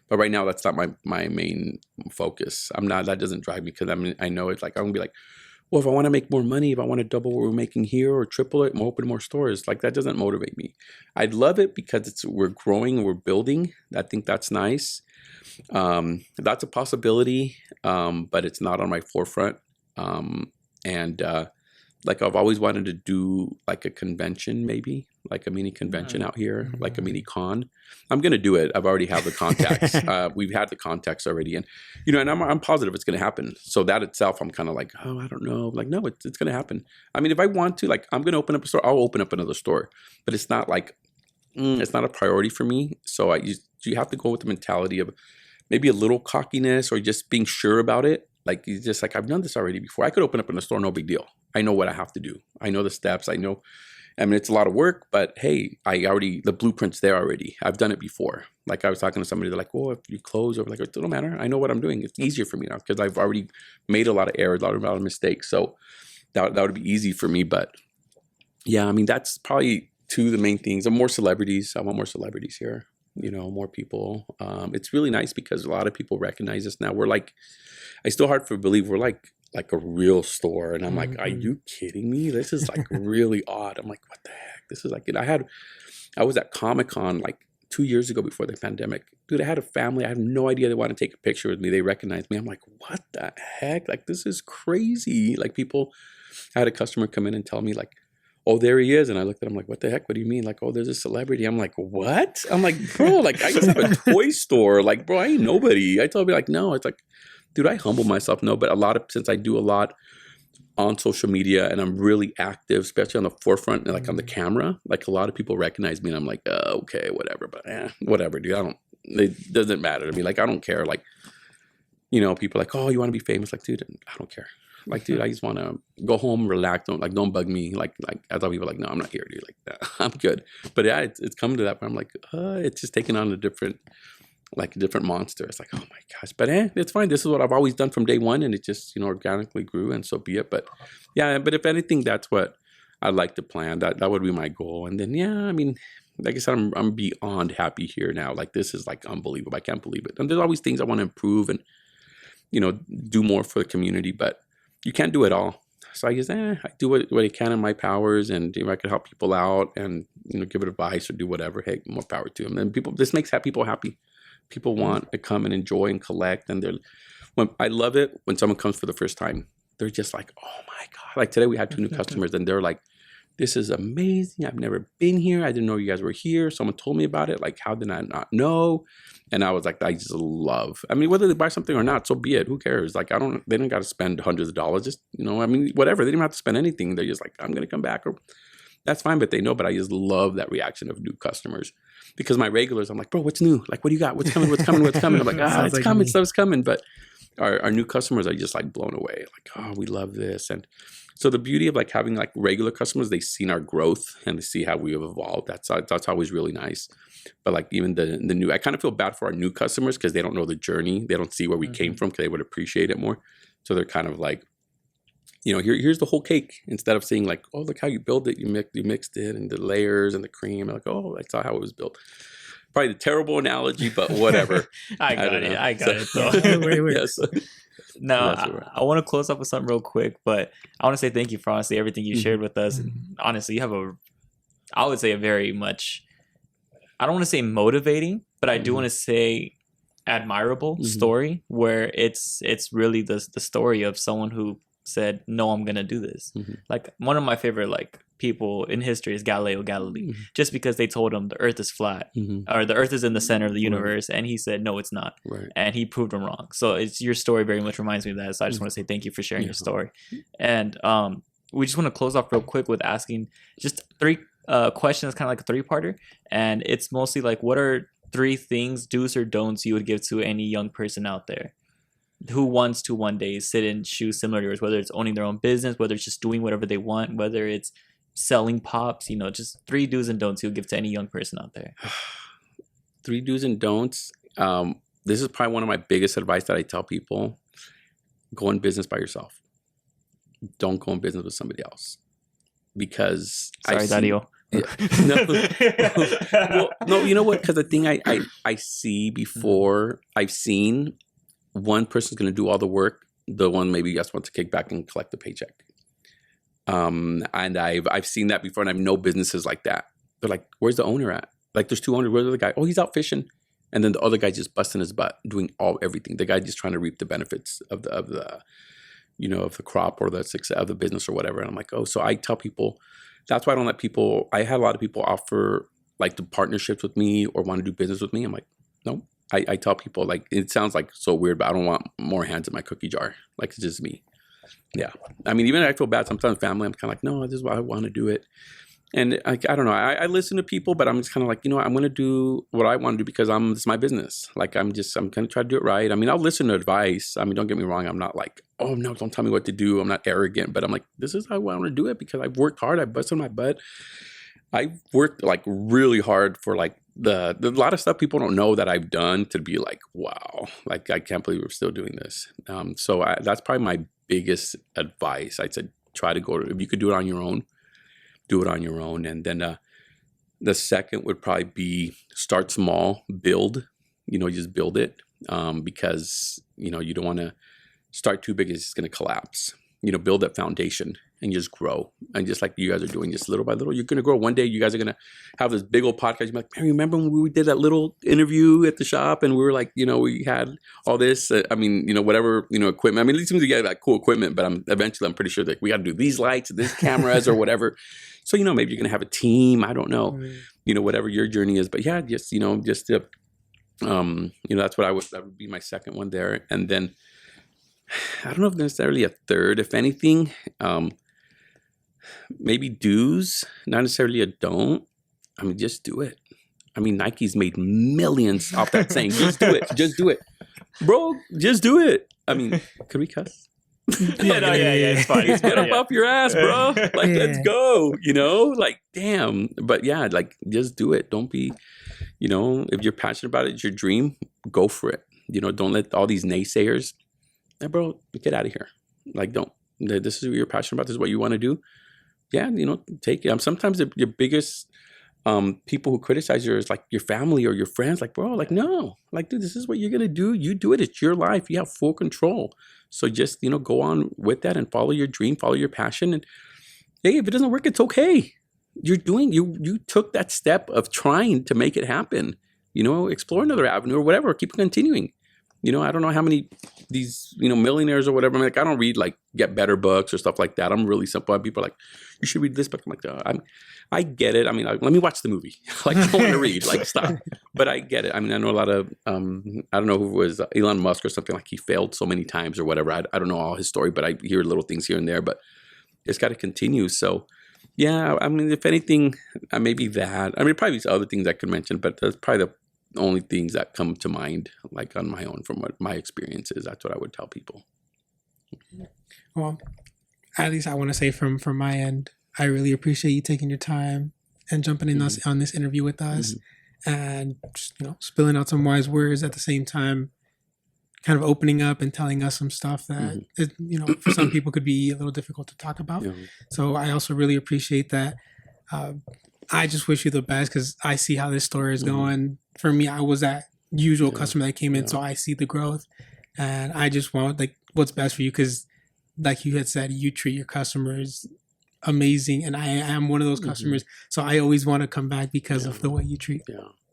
But right now, that's not my main focus. That doesn't drive me, because I know it's like, I'm going to be like, well, if I want to make more money, if I want to double what we're making here or triple it, and open more stores, like that doesn't motivate me. I'd love it because we're growing and we're building. I think that's nice. That's a possibility, but it's not on my forefront. Like I've always wanted to do like a convention, maybe like a mini convention out here, like a mini con. I'm going to do it. I've already have the contacts. We've had the contacts already. And, and I'm positive it's going to happen. So that itself, I'm kind of like, oh, I don't know. Like, no, it's going to happen. I mean, if I want to, like, I'm going to open up a store, I'll open up another store, but it's not like, it's not a priority for me. So you have to go with the mentality of maybe a little cockiness or just being sure about it. Like, you just like, I've done this already before. I could open up in a store, no big deal. I know what I have to do. I know the steps. I mean, it's a lot of work, but hey, the blueprint's there already. I've done it before. Like I was talking to somebody, they're like, oh, if you close over, like, it don't matter. I know what I'm doing. It's easier for me now because I've already made a lot of errors, a lot of mistakes. So that would be easy for me. But yeah, I mean, that's probably 2 of the main things. More celebrities. I want more celebrities here. More people. It's really nice because a lot of people recognize us now. We're like, it's still hard to believe we're like a real store. And I'm like, are you kidding me? This is like really odd. I'm like, what the heck? This is like, I was at Comic-Con like 2 years ago before the pandemic. Dude, I had a family. I had no idea they wanted to take a picture with me. They recognized me. I'm like, what the heck? Like, this is crazy. Like I had a customer come in and tell me like, oh, there he is. And I looked at him like, what the heck? What do you mean? Like, oh, there's a celebrity. I'm like, what? I'm like, bro, like I just have a toy store. Like, bro, I ain't nobody. I told me like, no, it's like, dude, I humble myself. No, but since I do a lot on social media and I'm really active, especially on the forefront and like on the camera, like a lot of people recognize me and I'm like, okay, whatever, but whatever, dude. It doesn't matter to me. Like, I don't care. Like, people are like, oh, you want to be famous? Like, dude, I don't care. Like, dude, I just want to go home, relax. Don't bug me. Like I thought people were like, no, I'm not here, dude. Like, I'm good. But yeah, it's coming to that point. I'm like, it's just taking on a different monster. It's like, oh my gosh, but it's fine. This is what I've always done from day one. And it just, organically grew, and so be it. But yeah, but if anything, that's what I'd like to plan. That would be my goal. And then, yeah, I mean, like I said, I'm beyond happy here now. Like, this is like unbelievable. I can't believe it. And there's always things I want to improve and, do more for the community, but you can't do it all. So I guess, I do what I can in my powers, and if I can help people out and, give it advice or do whatever, hey, more power to them. And this makes people happy. People want to come and enjoy and collect. And I love it when someone comes for the first time. They're just like, oh my God. Like today we had 2 new customers and they're like, this is amazing. I've never been here. I didn't know you guys were here. Someone told me about it. Like, how did I not know? And I was like, I just love, I mean, whether they buy something or not, so be it. Who cares? Like, they don't got to spend hundreds of dollars. Just, I mean, whatever. They didn't have to spend anything. They're just like, I'm going to come back, or that's fine. But they know, but I just love that reaction of new customers, because my regulars, I'm like, bro, what's new? Like, what do you got? What's coming? What's coming? What's coming? I'm like, it's like coming. Stuff's coming. But our new customers are just like blown away. Like, oh, we love this. And so the beauty of like having like regular customers, they've seen our growth and they see how we have evolved. That's always really nice. But like even the new, I kind of feel bad for our new customers because they don't know the journey. They don't see where we came from, because they would appreciate it more. So they're kind of like, here's the whole cake, instead of seeing like, oh, look how you built it. You mixed it and the layers and the cream. Like, oh, that's how it was built. Probably the terrible analogy, but whatever. I got it though. Wait. Yes. Now, I want to close up with something real quick, but I want to say thank you for honestly everything you shared with us. Honestly, you have I would say a very much, I don't want to say motivating, but I do want to say admirable story, where it's really the story of someone who said, no, I'm going to do this. Like, one of my favorite like people in history is Galileo Galilei, just because they told him the Earth is flat or the Earth is in the center of the universe, and he said no, it's not, and he proved him wrong. So it's your story very much reminds me of that. So I just want to say thank you for sharing your story, and we just want to close off real quick with asking just 3 questions, kind of like a 3-parter, and it's mostly like, what are 3 things, do's or don'ts, you would give to any young person out there who wants to one day sit in shoes similar to yours, whether it's owning their own business, whether it's just doing whatever they want, whether it's selling pops, just 3 do's and don'ts you would give to any young person out there. 3 do's and don'ts. This is probably one of my biggest advice that I tell people. Go in business by yourself. Don't go in business with somebody else. Because sorry, Dario. No, you know what? Because the thing I see before, I've seen one person's going to do all the work. The one maybe just wants to kick back and collect the paycheck. And I've seen that before, and I know businesses like that. They're like, "Where's the owner at?" Like, there's 2 owners. Where's the other guy? Oh, he's out fishing, and then the other guy just busting his butt doing everything. The guy just trying to reap the benefits of the crop or the success of the business or whatever. And I'm like, oh, so I tell people. That's why I don't let people. I had a lot of people offer like the partnerships with me or want to do business with me. I'm like, no. I tell people, like, it sounds like so weird, but I don't want more hands in my cookie jar. Like, it's just me. Yeah. I mean, even if I feel bad sometimes, family, I'm kind of like, no, this is why I want to do it. And I don't know. I listen to people, but I'm just kind of like, I'm going to do what I want to do because it's my business. Like, I'm going to try to do it right. I mean, I'll listen to advice. I mean, don't get me wrong. I'm not like, oh no, don't tell me what to do. I'm not arrogant, but I'm like, this is how I want to do it because I've worked hard. I busted my butt. I've worked like really hard for like the lot of stuff people don't know that I've done to be like, wow, like I can't believe we're still doing this. So that's probably my biggest advice. I'd say try to if you could do it on your own, do it on your own. And then the second would probably be start small, build, just build it because, you don't want to start too big. It's just going to collapse. Build that foundation and just grow. And just like you guys are doing, just little by little, you're going to grow. One day you guys are going to have this big old podcast. You're like, man, remember when we did that little interview at the shop and we were like, we had all this, whatever, equipment. I mean, it seems to get like cool equipment, but eventually I'm pretty sure that we got to do these lights, these cameras or whatever. So, maybe you're going to have a team. I don't know, whatever your journey is, but yeah, just, that's what that would be my second one there. And then, I don't know if necessarily a third, if anything, maybe do's, not necessarily a don't. I mean, just do it. I mean, Nike's made millions off that saying, just do it. Just do it. Bro, just do it. I mean, could we cuss? Yeah, it's fine. Get up off your ass, bro. Like, let's go, like, damn. But yeah, like, just do it. Don't be, if you're passionate about it, it's your dream, go for it. Don't let all these naysayers, hey, bro, get out of here. Like, don't. This is what you're passionate about. This is what you want to do. Yeah, take it. Sometimes your biggest people who criticize you is like your family or your friends. Like, bro, like, no. Like, dude, this is what you're going to do. You do it. It's your life. You have full control. So just, go on with that and follow your dream, follow your passion. And, hey, if it doesn't work, it's okay. You took that step of trying to make it happen. Explore another avenue or whatever. Keep continuing. I don't know how many these, millionaires or whatever. I don't read like Get Better books or stuff like that. I'm really simple. People are like, you should read this book. I'm like, I get it. I mean, let me watch the movie. Like, I don't want to read. Like, stop. But I get it. I mean, I know a lot of, I don't know who it was, Elon Musk or something, like he failed so many times or whatever. I don't know all his story, but I hear little things here and there. But it's got to continue. So, yeah, I mean, if anything, maybe that. I mean, probably some other things I could mention, but that's probably the only things that come to mind, like on my own from what my experience is. That's what I would tell people. Well, at least I want to say from my end, I really appreciate you taking your time and jumping in us on this interview with us, and just, spilling out some wise words at the same time, kind of opening up and telling us some stuff that for some people could be a little difficult to talk about. So I also really appreciate that. I just wish you the best because I see how this story is going. For me, I was that usual customer that came in, so I see the growth, and I just want like what's best for you because, like you had said, you treat your customers amazing, and I am one of those customers, so I always want to come back because of the way you treat.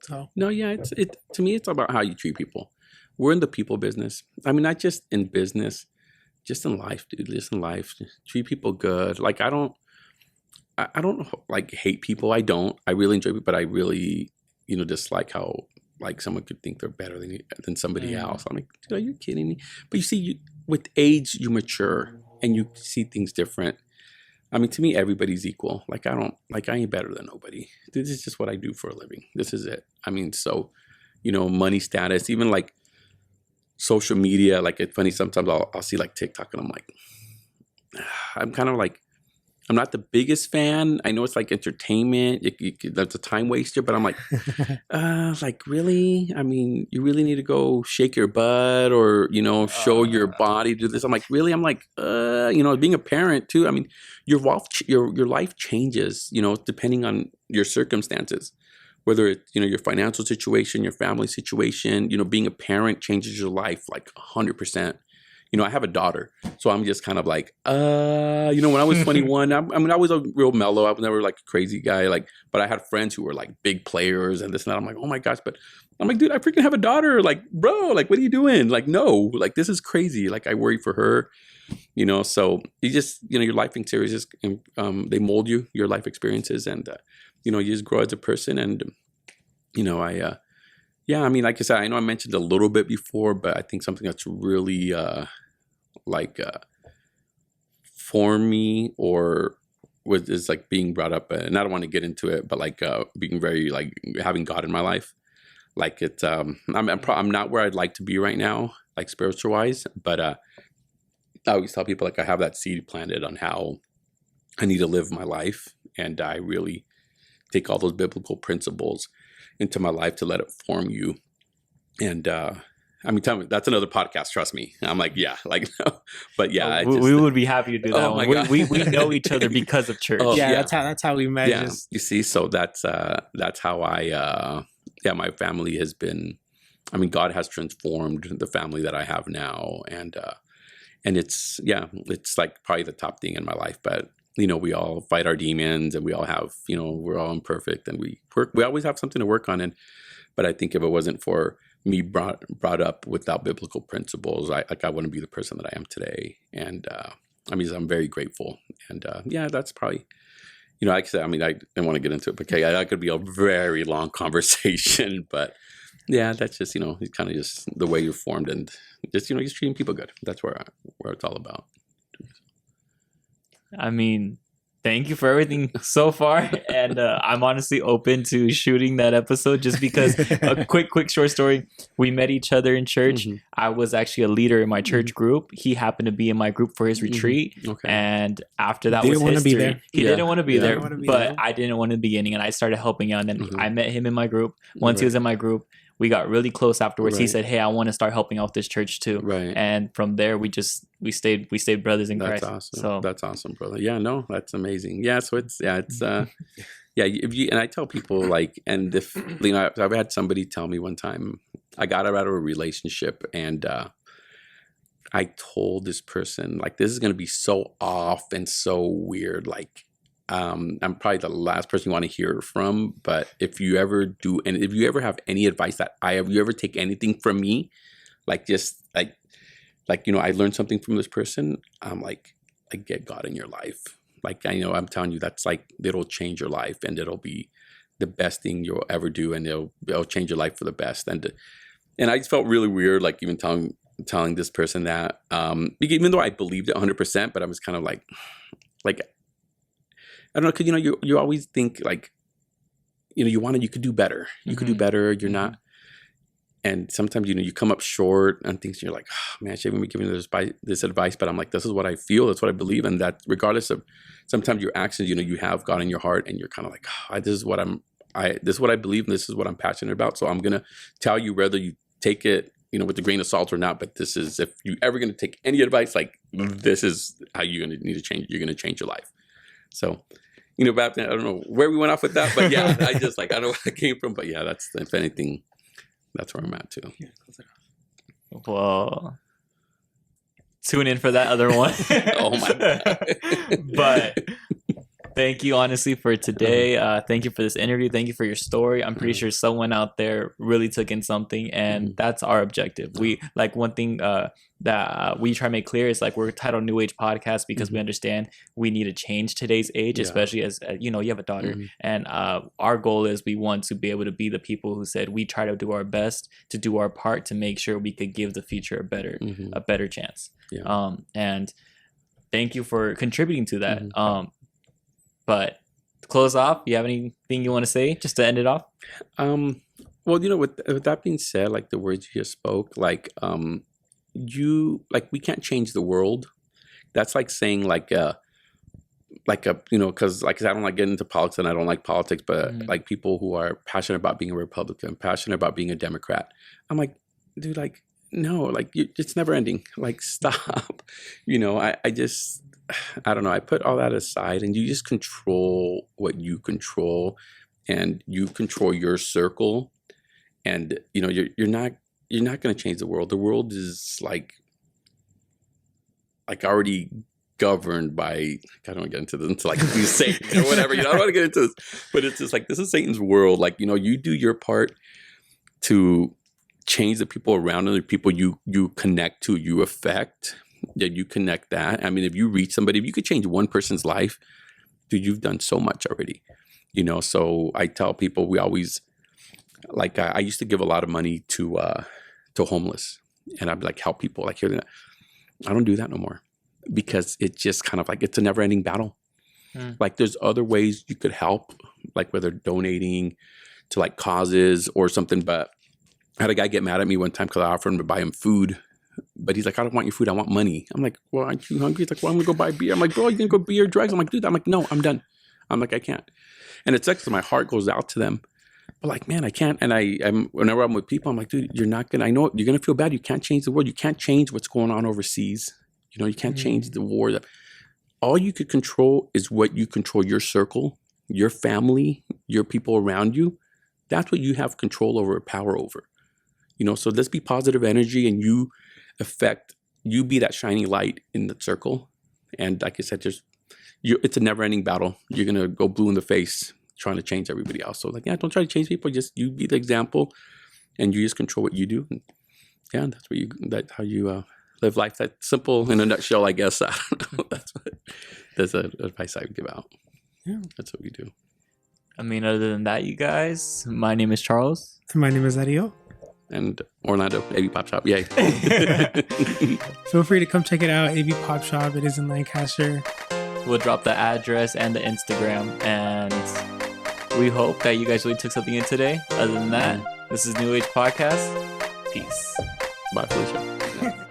So no, it to me, it's about how you treat people. We're in the people business. I mean, not just in business, just in life, dude. Just in life, treat people good. Like I don't like hate people. I don't. I really enjoy people, but I really, dislike how like someone could think they're better than somebody else. I'm like, dude, are you kidding me? But you see, with age, you mature and you see things different. I mean, to me, everybody's equal. Like, I ain't better than nobody. This is just what I do for a living. This is it. I mean, so, money, status, even like social media. Like, it's funny. Sometimes I'll see like TikTok and I'm like, I'm kind of like, I'm not the biggest fan. I know it's like entertainment. That's a time waster, but I'm like really? I mean, you really need to go shake your butt or, show your body, do this. I'm like, really? I'm like, being a parent too. I mean, your life changes, depending on your circumstances, whether it's, your financial situation, your family situation, being a parent changes your life like 100%. I have a daughter, so I'm just kind of like, when I was 21, I was a real mellow. I was never like a crazy guy, but I had friends who were like big players and this and that. I'm like, oh my gosh, but I'm like, dude, I freaking have a daughter. Like, bro, like, what are you doing? Like, no, like, this is crazy. Like, I worry for her, so you just, your life experiences, they mold you, your life experiences, and, you just grow as a person. And, yeah, I mean, like I said, I know I mentioned a little bit before, but I think something that's really for me is like being brought up, and I don't want to get into it, but like being very like having God in my life. Like it's I'm not where I'd like to be right now, like spiritual wise, but I always tell people like I have that seed planted on how I need to live my life, and I really take all those biblical principles into my life to let it form you. And I mean, tell me, that's another podcast. Trust me. I'm like, yeah, like, no. But yeah, we would be happy to do that. Oh my God. We know each other because of church. Oh, yeah, that's how we met. Yeah, you see, so that's how I my family has been. I mean, God has transformed the family that I have now, and it's like probably the top thing in my life. But we all fight our demons, and we all have, we're all imperfect, and we always have something to work on. But I think if it wasn't for me brought up without biblical principles, I wouldn't be the person that I am today. And I'm very grateful. And that's probably, like I said, I mean, I didn't want to get into it, but that could be a very long conversation. But yeah, that's just, it's kind of just the way you're formed, and just, just treating people good. That's where it's all about. I mean, thank you for everything so far, and I'm honestly open to shooting that episode just because a quick short story. We met each other in church. Mm-hmm. I was actually a leader in my church group. He happened to be in my group for his retreat. Okay. And after that was history. He didn't want to be there, but I didn't want to be beginning, and I started helping out. And then I met him in my group. Once he was in my group, we got really close afterwards. He said, hey, I want to start helping out this church too. Right. And from there, we stayed brothers in Christ. That's awesome. So that's awesome, brother. Yeah, no, that's amazing. Yeah. So it's and I tell people like, and if, I've had somebody tell me one time, I got out of a relationship, and I told this person like, this is going to be so off and so weird. Like, I'm probably the last person you want to hear from, but if you ever do, and if you ever have any advice that you ever take anything from me, like just like, I learned something from this person, I'm like get God in your life. Like, I'm telling you, that's like, it'll change your life, and it'll be the best thing you'll ever do, and it'll change your life for the best. And I just felt really weird, like even telling this person that, even though I believed it 100%, but I was kind of like, I don't know, because you always think like, you could do better. You could do better. You're not, and sometimes you come up short on things. And you're like, oh, man, I shouldn't be giving this advice, but I'm like, this is what I feel. That's what I believe, and that regardless of sometimes your actions, you have God in your heart, and you're kind of like, oh, this is what I believe, and this is what I'm passionate about. So I'm gonna tell you whether you take it, with a grain of salt or not. But this is, if you ever gonna take any advice, like this is how you're gonna need to change. You're gonna change your life. So, but I don't know where we went off with that, but yeah, I just I don't know where I came from, but yeah, that's, if anything, that's where I'm at too. Yeah, close it off. Well, tune in for that other one. Oh my God. But thank you honestly for today. Thank you for this interview. Thank you for your story. I'm pretty sure someone out there really took in something, and that's our objective. We like one thing that we try to make clear is like we're titled New Age Podcast because we understand we need to change today's age, especially as you have a daughter, and our goal is we want to be able to be the people who said we try to do our best to do our part to make sure we could give the future a better chance. And thank you for contributing to that. But to close off, you have anything you want to say just to end it off? Well, with that being said, like the words you just spoke, like we can't change the world. That's like saying because like I don't like getting into politics and I don't like politics, but like people who are passionate about being a Republican, passionate about being a Democrat, I'm like, dude, like no, like it's never ending. Like stop. I don't know. I put all that aside, and you just control what you control, and you control your circle, and you're not going to change the world. The world is like already governed by. I don't want to get into like Satan or whatever. I don't want to get into this, but it's just like this is Satan's world. Like you do your part to change the people around you, the people you connect to, you affect. That you connect that. I mean, if you reach somebody, if you could change one person's life, dude, you've done so much already. So I tell people we always like I used to give a lot of money to homeless, and I'd like help people like here. I don't do that no more because it's just kind of like it's a never-ending battle. Like there's other ways you could help, like whether donating to like causes or something. But I had a guy get mad at me one time because I offered him to buy him food. But he's like, I don't want your food. I want money. I'm like, well, aren't you hungry? He's like, well, I'm going to go buy beer. I'm like, bro, you can go beer drugs. I'm like, dude, no, I'm done. I'm like, I can't. And it's like, so my heart goes out to them. But like, man, I can't. And whenever I'm with people, I'm like, dude, you're not going to, I know you're going to feel bad. You can't change the world. You can't change what's going on overseas. You can't change the war. All you could control is what you control, your circle, your family, your people around you. That's what you have control over, power over. So let's be positive energy and you be that shining light in the circle. And like I said, it's a never ending battle. You're going to go blue in the face trying to change everybody else. So like, don't try to change people. Just you be the example and you just control what you do. And that's how you live life. That's simple in a nutshell, I guess. I don't know. That's the advice I would give out. Yeah, that's what we do. I mean, other than that, you guys, my name is Charles. And my name is Adio. And Orlando, AB Pop Shop. Yay. Feel free to come check it out. AB Pop Shop. It is in Lancaster. We'll drop the address and the Instagram. And we hope that you guys really took something in today. Other than that, this is New Age Podcast. Peace. Bye, Felicia.